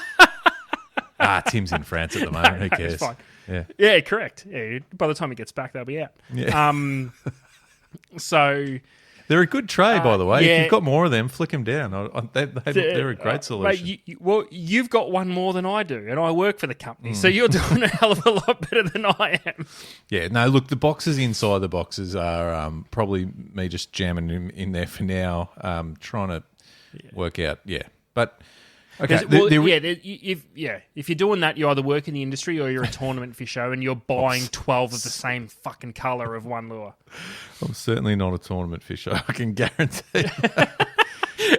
Tim's in France at the moment. Who No, cares? it's fine. Yeah. Yeah, correct. Yeah, by the time he gets back, they'll be out. Yeah. So They're a good tray, by the way. yeah. If you've got more of them, flick them down. They're a great solution. Mate, you've got one more than I do, and I work for the company, so you're doing a hell of a lot better than I am. Yeah, no, look, the boxes inside the boxes are probably me just jamming them in there for now, trying to work out, But, okay. If you're doing that, you either work in the industry or you're a tournament fisher and you're buying 12 of the same fucking colour of one lure. I'm certainly not a tournament fisher, I can guarantee.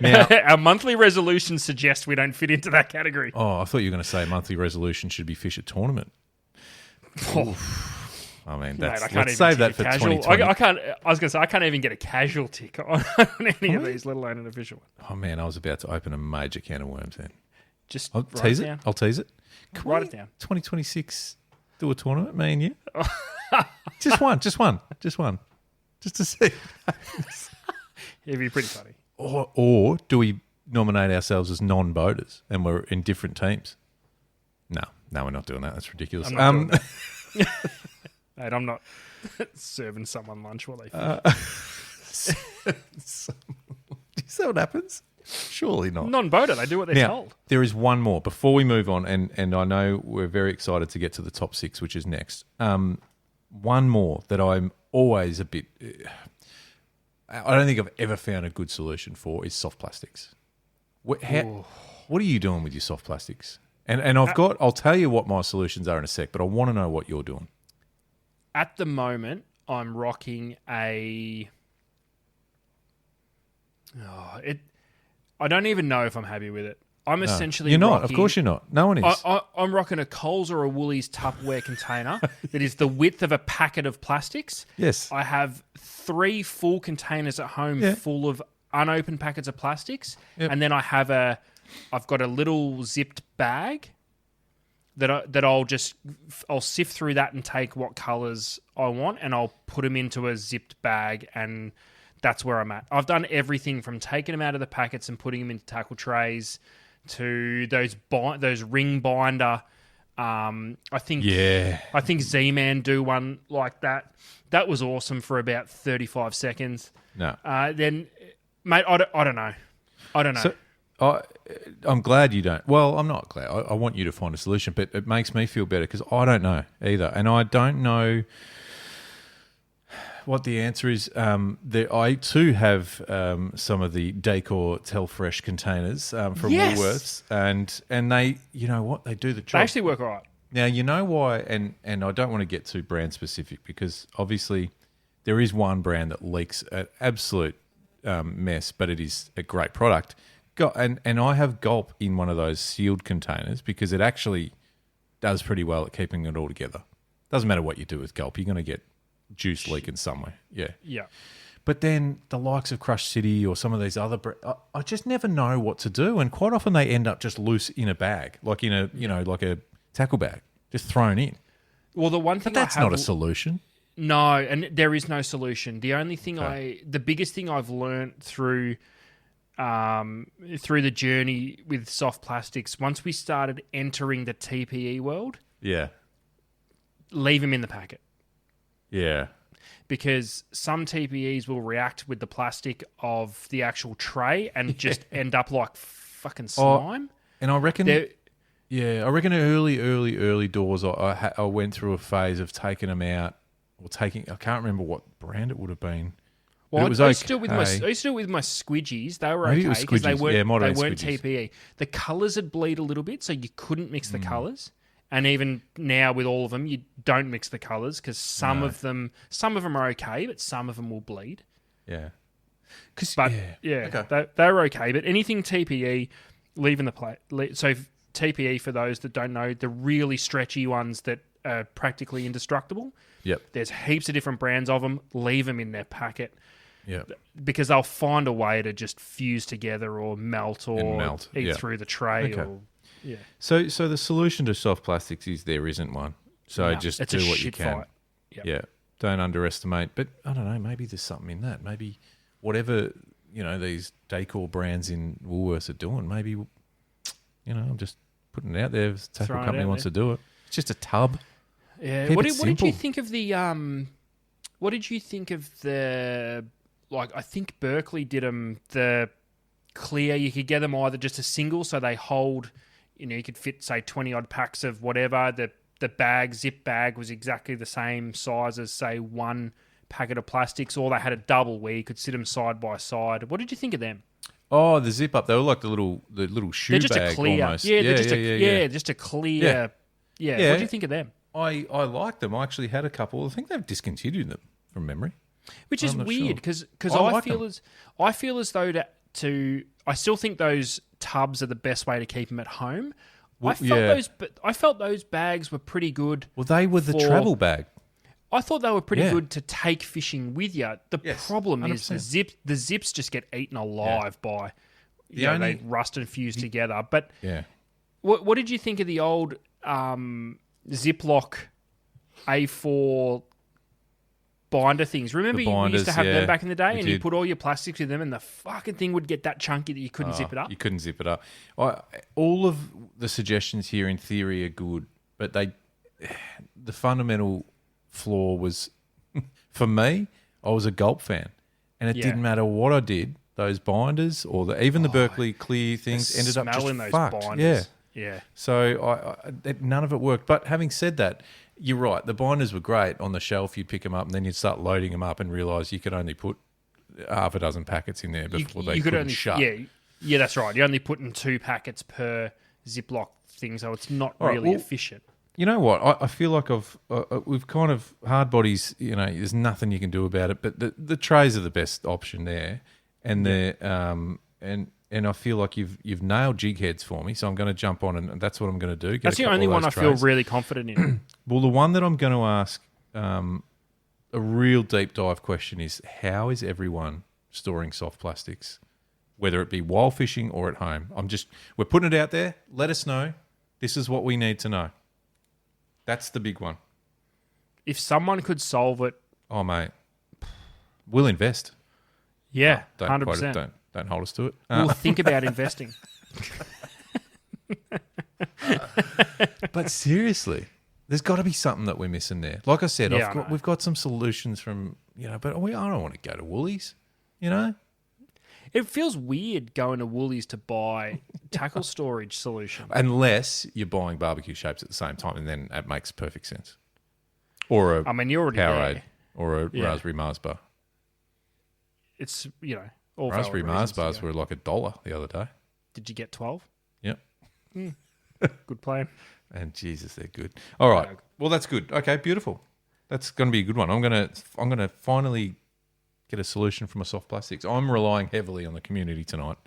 Now, Our monthly resolutions suggest we don't fit into that category. I thought you were going to say monthly resolution should be fish at tournament. I mean, let's save that for 2020. I was going to say, I can't even get a casual tick on any of these, let alone an official one. Oh, man, I was about to open a major can of worms then. Just I'll write tease it it. down. I'll tease it. Can Write we, it down. 2026, do a tournament, me and you? Just one. Just to see. It'd be pretty funny. Or do we nominate ourselves as non-boaters and we're in different teams? No, we're not doing that. That's ridiculous. I'm not doing that. Mate, I'm not serving someone lunch while they fish. Is that what happens? Surely not. Non-boater, they do what they're Now, told. there is one more before we move on, and I know we're very excited to get to the top 6, which is next. One more that I'm always a bit... I don't think I've ever found a good solution for is soft plastics. What are you doing with your soft plastics? And I'll tell you what my solutions are in a sec, but I want to know what you're doing. At the moment, I'm rocking I don't even know if I'm happy with it. I'm essentially You're not. rocking, Of course you're not. No one is. I'm rocking a Coles or a Woolies Tupperware container that is the width of a packet of plastics. Yes. I have 3 full containers at home full of unopened packets of plastics, and then I've got a little zipped bag that I'll sift through that and take what colours I want, and I'll put them into a zipped bag, and that's where I'm at. I've done everything from taking them out of the packets and putting them into tackle trays to those ring binder. I think Z-Man do one like that. That was awesome for about 35 seconds. No. Then, mate, I don't know. So, I'm glad you don't. Well, I'm not glad. I want you to find a solution, but it makes me feel better because I don't know either. And I don't know what the answer is. I too have some of the Decor Telfresh containers from Woolworths, and they, you know what, they do the job. They actually work all right. Now, you know why, and I don't want to get too brand specific because obviously there is one brand that leaks an absolute mess, but it is a great product. And I have Gulp in one of those sealed containers because it actually does pretty well at keeping it all together. Doesn't matter what you do with Gulp, you're going to get juice leaking somewhere. Yeah. But then the likes of Crush City or some of these other I just never know what to do, and quite often they end up just loose in a bag, like in a like a tackle bag, just thrown in. Well, the one thing but that's not a solution. No, and there is no solution. The only thing the biggest thing I've learned through the journey with soft plastics, once we started entering the TPE world, leave them in the packet. Yeah. Because some TPEs will react with the plastic of the actual tray and just end up like fucking slime. And I reckon, early doors, I went through a phase of taking them out or I can't remember what brand it would have been. Well, it was I used to do it with my squidgies. They were okay because they weren't TPE. The colours would bleed a little bit, so you couldn't mix the colours. And even now with all of them, you don't mix the colours because some of them are okay, but some of them will bleed. Yeah. But they're okay. But anything TPE, leaving the plate. So TPE, for those that don't know, the really stretchy ones that are practically indestructible. Yep. There's heaps of different brands of them. Leave them in their packet. Yeah. Because they'll find a way to just fuse together or melt or eat through the tray. Okay. Or, So the solution to soft plastics is there isn't one. So just it's do a what shit you can. fight. Yep. Yeah. Don't underestimate. But I don't know, maybe there's something in that. Maybe whatever, these decor brands in Woolworths are doing, maybe, I'm just putting it out there. If the tackle company wants to do it. It's just a tub. Yeah. What did you think of the what did you think of the, like, I think Berkeley did them, the clear, you could get them either just a single, so they hold, you could fit, say, 20-odd packs of whatever. The bag, zip bag, was exactly the same size as, say, one packet of plastics, or they had a double where you could sit them side by side. What did you think of them? Oh, the zip up. They were like the little shoe they're just bag a clear, almost. just a clear. Yeah. What do you think of them? I like them. I actually had a couple. I think they've discontinued them from memory. Which is weird because I feel as though I still think those tubs are the best way to keep them at home. Well, I felt those bags were pretty good. Well, they were the travel bag. I thought they were pretty good to take fishing with you. The problem 100%. is the zips just get eaten alive by they rust and fuse together. But what did you think of the old Ziploc A4 binder things? Remember you used to have them back in the day, and you put all your plastics in them, and the fucking thing would get that chunky that you couldn't zip it up. You couldn't zip it up. All of the suggestions here in theory are good, but the fundamental flaw was, for me, I was a Gulp fan, and it didn't matter what I did. Those binders or even the Berkeley clear things ended up just those fucked. Binders. Yeah. So none of it worked. But having said that, you're right. The binders were great on the shelf. You'd pick them up and then you'd start loading them up and realise you could only put half a dozen packets in there before they couldn't shut. Yeah, that's right. You're only putting 2 packets per Ziploc thing, so it's not really efficient. You know what? I feel like we've kind of hard bodies. There's nothing you can do about it. But the trays are the best option there, and and I feel like you've nailed jig heads for me. So I'm going to jump on and that's what I'm going to do. That's the only one I feel really confident in. Well, the one that I'm going to ask a real deep dive question is: how is everyone storing soft plastics, whether it be while fishing or at home? We're putting it out there. Let us know. This is what we need to know. That's the big one. If someone could solve it, oh mate, we'll invest. Yeah, don't 100%. Don't hold us to it. We'll think about investing. But seriously, there's got to be something that we're missing there. Like I said, we've got some solutions from but I don't want to go to Woolies. It feels weird going to Woolies to buy tackle storage solution. Unless you're buying barbecue shapes at the same time, and then that makes perfect sense. Or a you're already Powerade there. Or a Raspberry Mars bar. It's, all Raspberry Mars bars were like $1 the other day. Did you get 12? Yep. Good plan. And Jesus, they're good. All right. Well, that's good. Okay, beautiful. That's going to be a good one. I'm going to finally get a solution from a soft plastics. I'm relying heavily on the community tonight.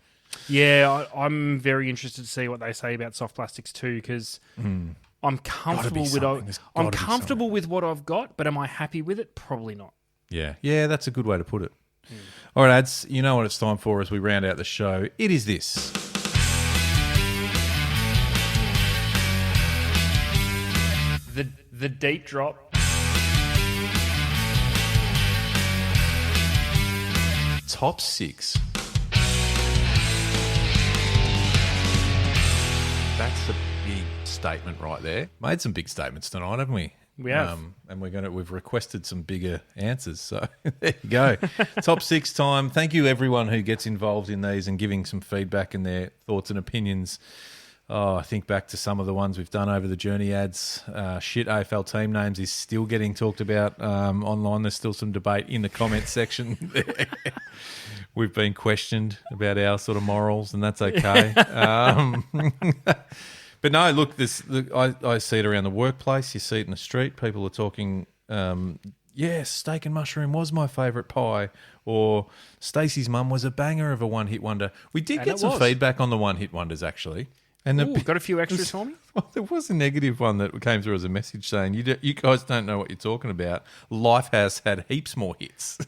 Yeah, I'm very interested to see what they say about soft plastics too, because I'm comfortable with what I've got, but am I happy with it? Probably not. Yeah, that's a good way to put it. All right, ads, you know what it's time for as we round out the show. It is this. The deep drop. Top 6. That's a big statement right there. Made some big statements tonight, haven't we? We have. And we've requested some bigger answers. So there you go. Top 6 time. Thank you everyone who gets involved in these and giving some feedback and their thoughts and opinions. Oh, I think back to some of the ones we've done over the journey ads. Shit AFL team names is still getting talked about online. There's still some debate in the comments section. We've been questioned about our sort of morals, and that's okay. But no, look, I see it around the workplace. You see it in the street. People are talking yes, steak and mushroom was my favourite pie, or Stacey's mum was a banger of a one-hit wonder. We did And get it some was. feedback on the one-hit wonders, actually. And Ooh, got a few extras for me? well, there was a negative one that came through as a message saying, you guys don't know what you're talking about. Lifehouse had heaps more hits.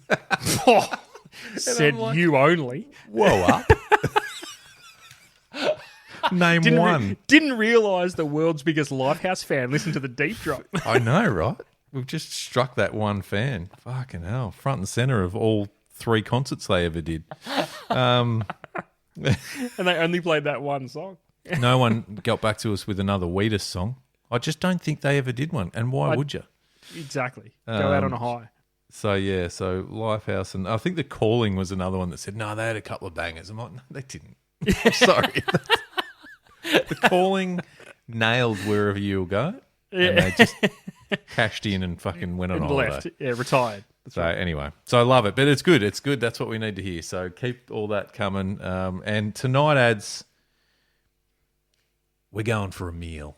Said like, you only. Whoa up. Name one. Didn't realise the world's biggest Lifehouse fan listened to the Deep Drop. I know, right? We've just struck that one fan. Fucking hell. Front and centre of all 3 concerts they ever did. And they only played that one song. No one got back to us with another Wheatus song. I just don't think they ever did one. And why would you? Exactly. Go out on a high. So, yeah, so Lifehouse. And I think The Calling was another one that said, no, they had a couple of bangers. I'm like, no, they didn't. Sorry. The Calling nailed Wherever You'll Go. And they just cashed in and fucking went on And holiday. left. Yeah, retired. So anyway, so I love it. But it's good. It's good. That's what we need to hear. So keep all that coming. And tonight, ads, we're going for a meal.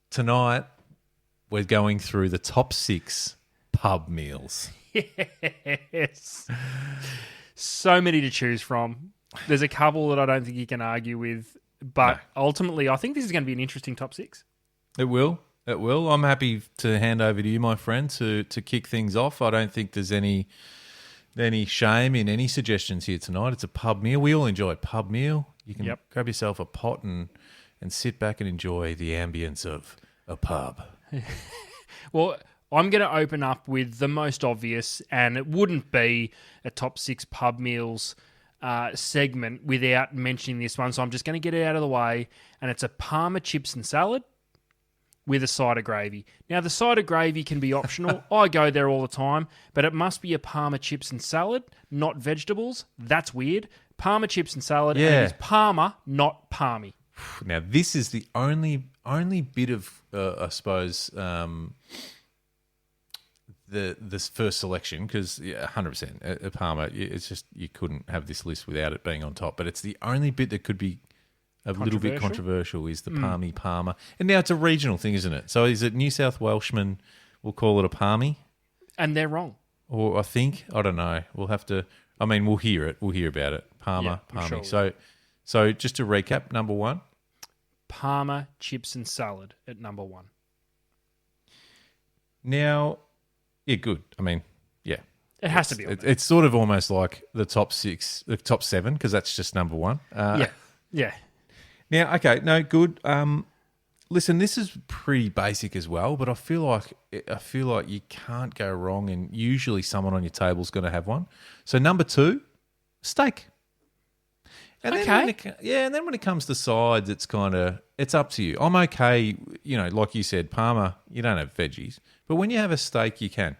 Tonight, we're going through the top 6 pub meals. Yes. So many to choose from. There's a couple that I don't think you can argue with. But ultimately, I think this is going to be an interesting top 6. It will. It will. I'm happy to hand over to you, my friend, to kick things off. I don't think there's any shame in any suggestions here tonight. It's a pub meal. We all enjoy a pub meal. You can grab yourself a pot and sit back and enjoy the ambience of a pub. Well, I'm going to open up with the most obvious, and it wouldn't be a top 6 pub meals segment without mentioning this one. So I'm just going to get it out of the way, and it's a Parma chips and salad with a side of gravy. Now, the side of gravy can be optional. I go there all the time, but it must be a Parma chips and salad, not vegetables. That's weird. Parma chips and salad, and it is Parma, not Parmy. Now, this is the only bit of, I suppose, this first selection, because 100% at Parma, it's just you couldn't have this list without it being on top. But it's the only bit that could be a little bit controversial is the Palmy Parma. And now it's a regional thing, isn't it? So is it New South Welshmen will call it a Palmy? And they're wrong. Or I don't know. We'll have to, we'll hear it. We'll hear about it. Parma, Palmy. Sure. So just to recap, number 1. Parma chips and salad at number 1. Now, yeah, good. Yeah. It has to be on there. It's sort of almost like the top 7, because that's just number 1. Yeah. Now, okay, no, good. Listen, this is pretty basic as well, but I feel like you can't go wrong, and usually someone on your table is going to have one. So number 2, steak. And then and then when it comes to sides, it's up to you. I'm okay, like you said, Parma, you don't have veggies, but when you have a steak, you can.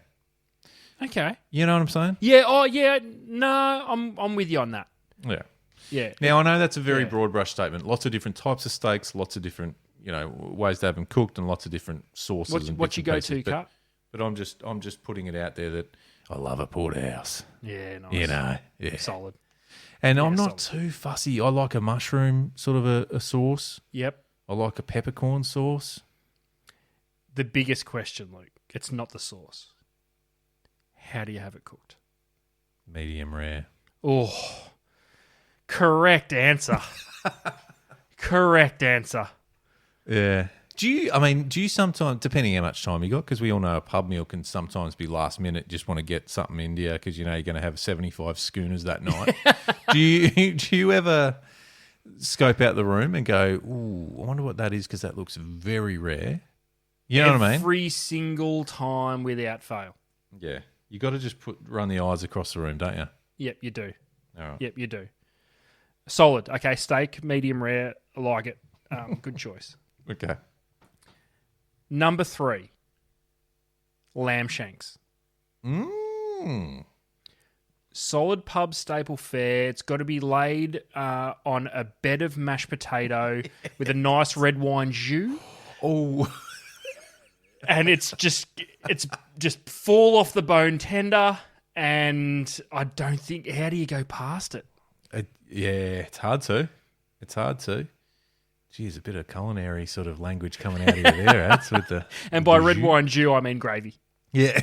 Okay. You know what I'm saying? Yeah. Oh, yeah. No, I'm with you on that. Yeah. Yeah. Now, I know that's a very broad brush statement. Lots of different types of steaks, lots of different, ways to have them cooked, and lots of different sauces. What's your go-to cut? But I'm just putting it out there that I love a porterhouse. Yeah, nice. Yeah. Solid. And I'm not too fussy. I like a mushroom sort of a sauce. Yep. I like a peppercorn sauce. The biggest question, Luke, it's not the sauce. How do you have it cooked? Medium rare. Oh, correct answer. Correct answer. Yeah. Do you sometimes, depending how much time you got, because we all know a pub meal can sometimes be last minute, just want to get something in there because you're going to have 75 schooners that night. do you ever scope out the room and go, ooh, I wonder what that is because that looks very rare? You know what I mean? Every single time without fail. Yeah. You got to just run the eyes across the room, don't you? Yep, you do. All right. Yep, you do. Solid. Okay, steak, medium rare. I like it. Good choice. Okay. Number 3, lamb shanks. Solid pub staple fare. It's got to be laid on a bed of mashed potato with a nice red wine jus. Oh. And it's just fall off the bone tender, and I don't think, how do you go past it? It's hard to. Geez, a bit of culinary sort of language coming out of you there. That's with the and by red wine jus, I mean gravy. Yeah.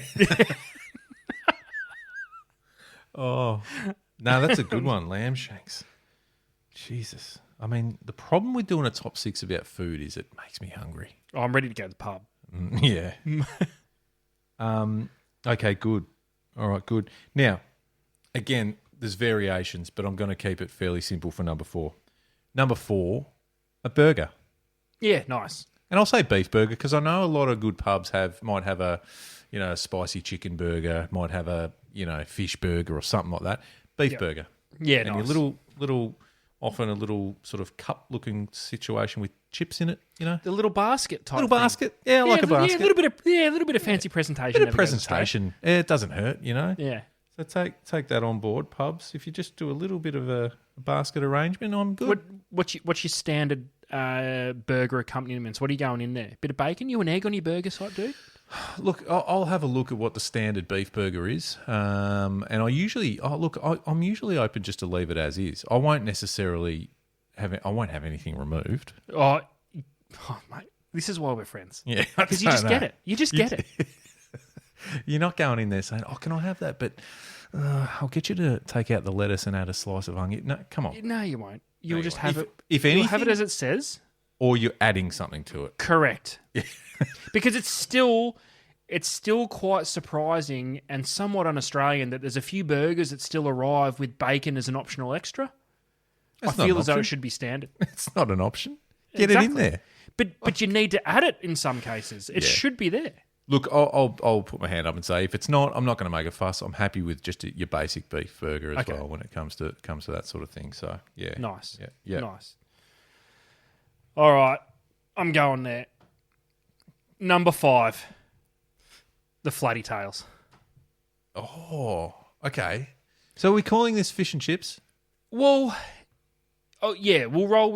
Oh, no, that's a good one. Lamb shanks. Jesus. I mean, the problem with doing a top 6 about food is it makes me hungry. Oh, I'm ready to go to the pub. Yeah. Okay, good. All right, good. Now, again, there's variations, but I'm going to keep it fairly simple for number 4. Number 4, a burger. Yeah, nice. And I'll say beef burger because I know a lot of good pubs might have a, a spicy chicken burger, might have a, fish burger or something like that. Beef burger. Yeah, and nice. your little, often a little sort of cup-looking situation with chips in it, The little basket type. Little basket. Yeah, I like a basket. Yeah, a little bit of fancy presentation. Bit of presentation. Yeah, it doesn't hurt, Yeah. So take that on board, pubs. If you just do a little bit of a basket arrangement, I'm good. What's your standard burger accompaniments? What are you going in there? Bit of bacon? You an egg on your burger type, dude? Look, I'll have a look at what the standard beef burger is, and I'm usually open just to leave it as is. I won't necessarily I won't have anything removed. Oh, mate, this is why we're friends. Yeah, because you just get it. You just get it. You're not going in there saying, "Oh, can I have that?" But I'll get you to take out the lettuce and add a slice of onion. No, come on. No, you won't. You'll just have it. If anything, you'll have it as it says, or you're adding something to it. Correct. Because it's still quite surprising and somewhat un-Australian that there's a few burgers that still arrive with bacon as an optional extra. I feel as though it should be standard. It's not an option. Get it in there. But you need to add it in some cases. It should be there. Look, I'll put my hand up and say if it's not, I'm not going to make a fuss. I'm happy with just your basic beef burger as well when it comes to that sort of thing. So yeah, nice, yeah, nice. All right, I'm going there. Number 5, the flatty tails. Oh, okay. So are we calling this fish and chips? Well, oh yeah, we'll roll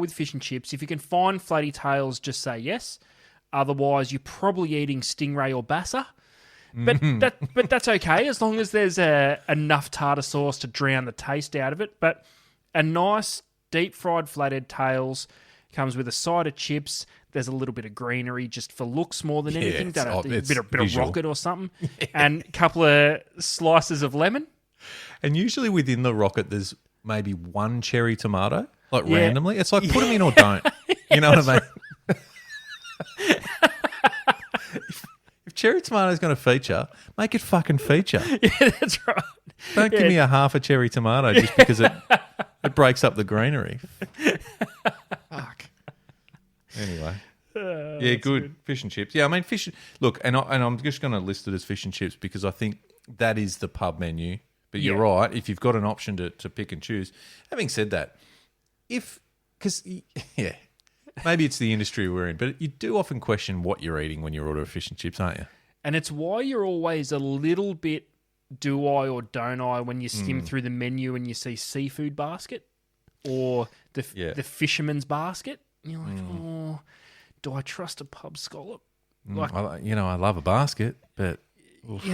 with fish and chips. If you can find flatty tails, just say yes. Otherwise, you're probably eating stingray or bassa. But that's okay as long as there's enough tartar sauce to drown the taste out of it. But a nice deep fried flathead tails comes with a side of chips. There's a little bit of greenery just for looks more than anything. A bit of rocket or something. And a couple of slices of lemon. And usually within the rocket, there's maybe one cherry tomato, like randomly. It's like put them in or don't. You know what I mean? If cherry tomato is going to feature, make it fucking feature. Yeah, that's right. Don't give me a half a cherry tomato just because it breaks up the greenery. Fuck. Anyway. Yeah, good. Fish and chips. Yeah, I mean, fish. Look, and I'm just going to list it as fish and chips because I think that is the pub menu. But you're right. If you've got an option to pick and choose. Having said that, maybe it's the industry we're in, but you do often question what you're eating when you order fish and chips, aren't you? And it's why you're always a little bit do I or don't I when you skim through the menu and you see seafood basket or the fisherman's basket. You're like, oh, do I trust a pub scallop? I love a basket, but oof,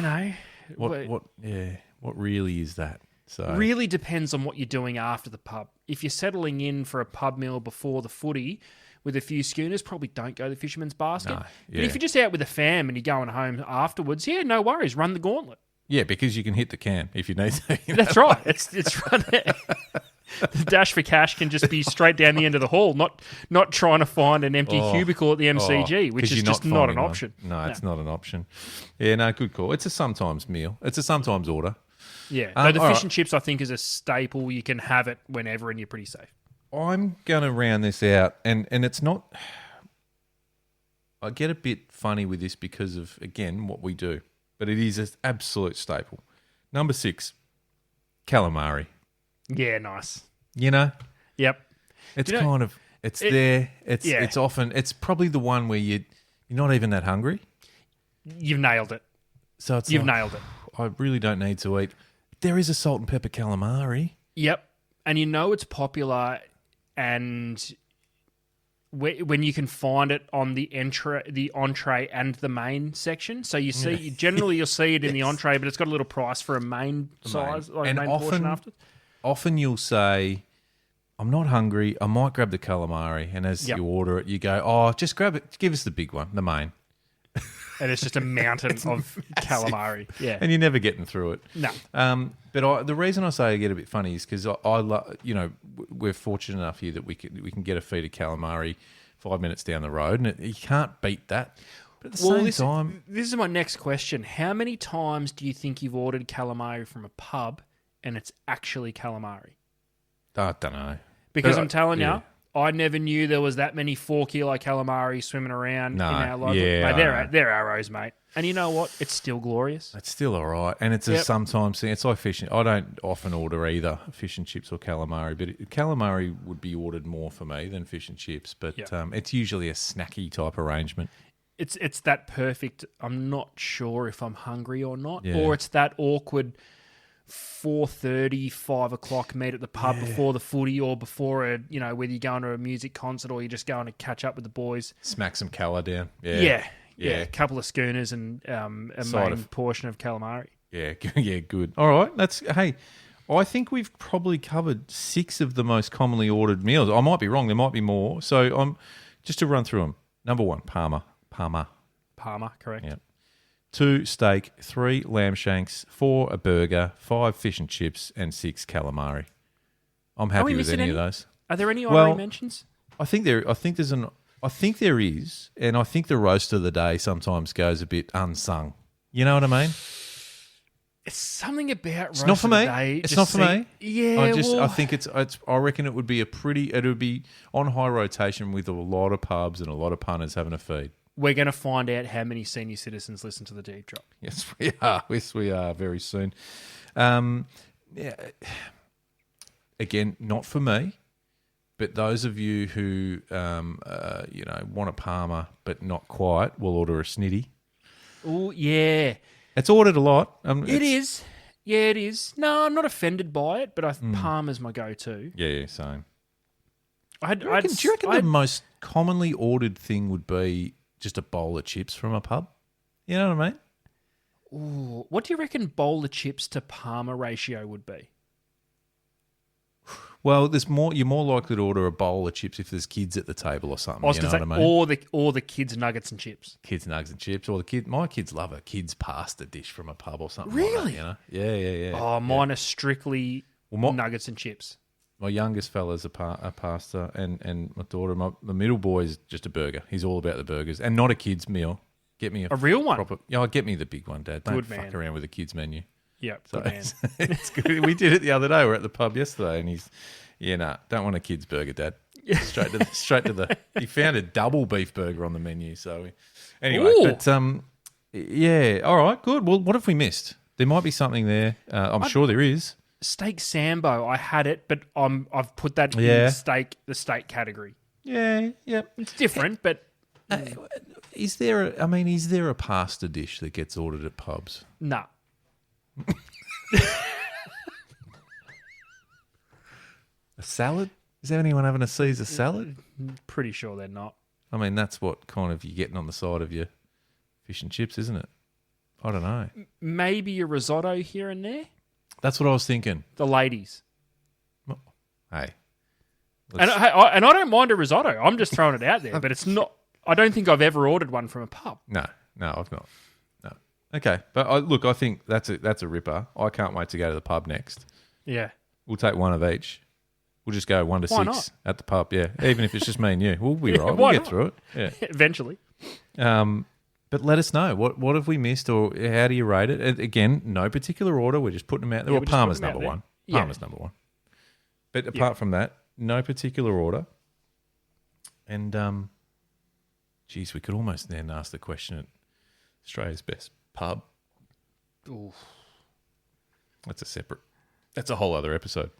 what really is that? So really depends on what you're doing after the pub. If you're settling in for a pub meal before the footy with a few schooners, probably don't go to the fisherman's basket. No, But if you're just out with a fam and you're going home afterwards, no worries, run the gauntlet. Yeah, because you can hit the can if you need to. That's right. It's right there. The dash for cash can just be straight down the end of the hall, not trying to find an empty cubicle at the MCG, which is just not an option. No, it's not an option. Yeah, no, good call. It's a sometimes meal. It's a sometimes order. Yeah, no, the fish and chips I think is a staple. You can have it whenever and you're pretty safe. I'm going to round this out, and it's not... I get a bit funny with this because of, again, what we do, but it is an absolute staple. Number 6, calamari. Yeah, nice. You know? Yep. It's there. It's often... It's probably the one where you're not even that hungry. You've nailed it. So You've nailed it. I really don't need to eat... There is a salt and pepper calamari. Yep. And it's popular and when you can find it on the entree and the main section. So you see, generally you'll see it in the entree, but it's got a little price for a main size, like main portion after. Often you'll say, I'm not hungry, I might grab the calamari. And as you order it, you go, oh, just grab it, give us the big one, the main. and it's just a mountain of calamari. Yeah, And you're never getting through it. no, But the reason I say I get a bit funny is because I love, we're fortunate enough here that we can get a feed of calamari 5 minutes down the road, and you can't beat that. But at the same time, this is my next question. How many times do you think you've ordered calamari from a pub and it's actually calamari? I don't know. Because But I'm telling yeah. you, I never knew there was that many 4-kilo calamari swimming around No, in our local. yeah, Mate, they're arrows, mate. And you know what? It's still glorious. It's still all right, and it's a Yep. sometimes thing. It's like fish. I don't often order either fish and chips or calamari, but calamari would be ordered more for me than fish and chips. But Yep. it's usually a snacky type arrangement. It's that perfect. I'm not sure if I'm hungry or not, Yeah. or it's that awkward 4:30, 5 o'clock meet at the pub before the footy, or before whether you're going to a music concert or you're just going to catch up with the boys. Smack some cala down. Yeah. Yeah. A couple of schooners and a Side main of- portion of calamari. Yeah, yeah, good. All right, hey. I think we've probably covered 6 of the most commonly ordered meals. I might be wrong. There might be more. So just to run through them. Number 1, Parma. Parma, correct. Yeah. 2, steak. 3, lamb shanks. 4, a burger. 5, fish and chips, and 6, calamari. I'm we happy with missing any of any? those. Are there any Well- honorary mentions? I think there is, and I think the roast of the day sometimes goes a bit unsung. You know what I mean? It's something about It's roast not for of the me. day It's just not for me. Yeah, I think it's. I reckon it would be it would be on high rotation with a lot of pubs and a lot of punters having a feed. we're going to find out how many senior citizens listen to the Deep Drop. Yes, we are. Yes, we are very soon. Yeah. Again, not for me, but those of you who want a Parma but not quite will order a snitty. Oh, yeah. It's ordered a lot. It is. Yeah, it is. No, I'm not offended by it, but Parma's my go-to. Yeah, same. Do Do you reckon the most commonly ordered thing would be just a bowl of chips from a pub? You know what I mean? what do you reckon bowl of chips to Parma ratio would be? Well, you're more likely to order a bowl of chips if there's kids at the table or something. I was You know going to what say, I mean? or the kids' nuggets and chips. Kids nuggets and chips, or my kids love a kids pasta dish from a pub or something. Really? Like that, yeah. Oh, mine are strictly Well, nuggets and chips. My youngest fella's a pasta, and my daughter, the middle boy is just a burger. He's all about the burgers, and not a kids meal. Get me A real one? Get me the big one, Dad. Don't Good fuck man. around with the kids menu. Yep, So good man. it's good. We did it the other day. We're at the pub yesterday, and he's, don't want a kid's burger, Dad. Straight to the. He found a double beef burger on the menu. So anyway, Ooh. but yeah, all right, good. Well, what have we missed? There might be something there. I'm sure there is. Steak sambo, I had it, but I've put that Yeah. in the steak category. Yeah. It's different, but Is there a pasta dish that gets ordered at pubs? nah. A salad? Is there anyone having a Caesar salad? Pretty sure they're not. I mean, that's what kind of you're getting on the side of your fish and chips, isn't it? I don't know. Maybe a risotto here and there. That's what I was thinking. The ladies. Hey. And I don't mind a risotto. I'm just throwing it out there, but it's not. I don't think I've ever ordered one from a pub. No, I've not. No. Okay, but I think that's a ripper. I can't wait to go to the pub next. Yeah. We'll take one of each. We'll just go 1 to Why 6 not? at the pub. Yeah, even if it's just me and you, we'll be right. We'll why get not? through it. Yeah. Eventually. But let us know what have we missed, or how do you rate it? And again, no particular order. We're just putting them out there. Yeah, Well, we just put Parma's them out number there. one. Yeah. Parma's number one. But apart from that, no particular order. And geez, we could almost then ask the question at Australia's best pub. Oof. That's a whole other episode.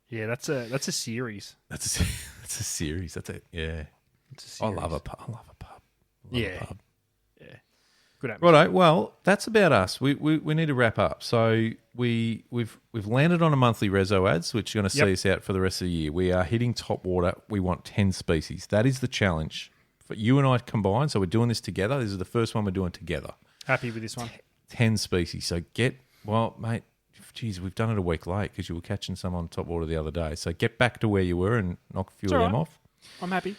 Yeah, that's a series. That's a series. It's a It's a I series. love a pub. I love a pub. Yeah. Pub. Good atmosphere. Righto. Well, that's about us. We need to wrap up. So we've landed on a monthly reso ads, which are going to see us out for the rest of the year. We are hitting top water. We want 10 species. That is the challenge for you and I combined. So we're doing this together. This is the first one we're doing together. Happy with this one. 10 species. So mate. Geez, we've done it a week late because you were catching some on top water the other day. So get back to where you were and knock a few of them off. I'm happy.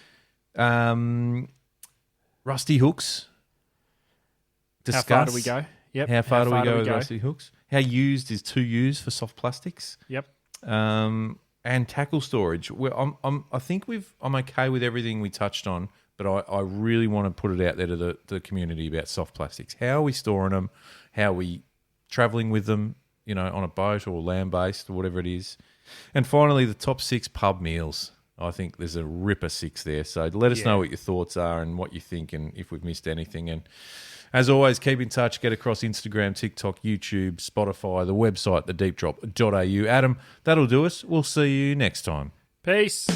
Rusty hooks. discuss How far do we go? Yep. How far do we go with rusty hooks? How used is too used for soft plastics? Yep. And tackle storage. I think I'm okay with everything we touched on, but I really want to put it out there to the community about soft plastics. How are we storing them? How are we travelling with them, on a boat or land-based or whatever it is? And finally, the top 6 pub meals. I think there's a ripper 6 there. So let us know what your thoughts are and what you think and if we've missed anything. And as always, keep in touch. Get across Instagram, TikTok, YouTube, Spotify, the website, thedeepdrop.au. Adam, that'll do us. We'll see you next time. Peace.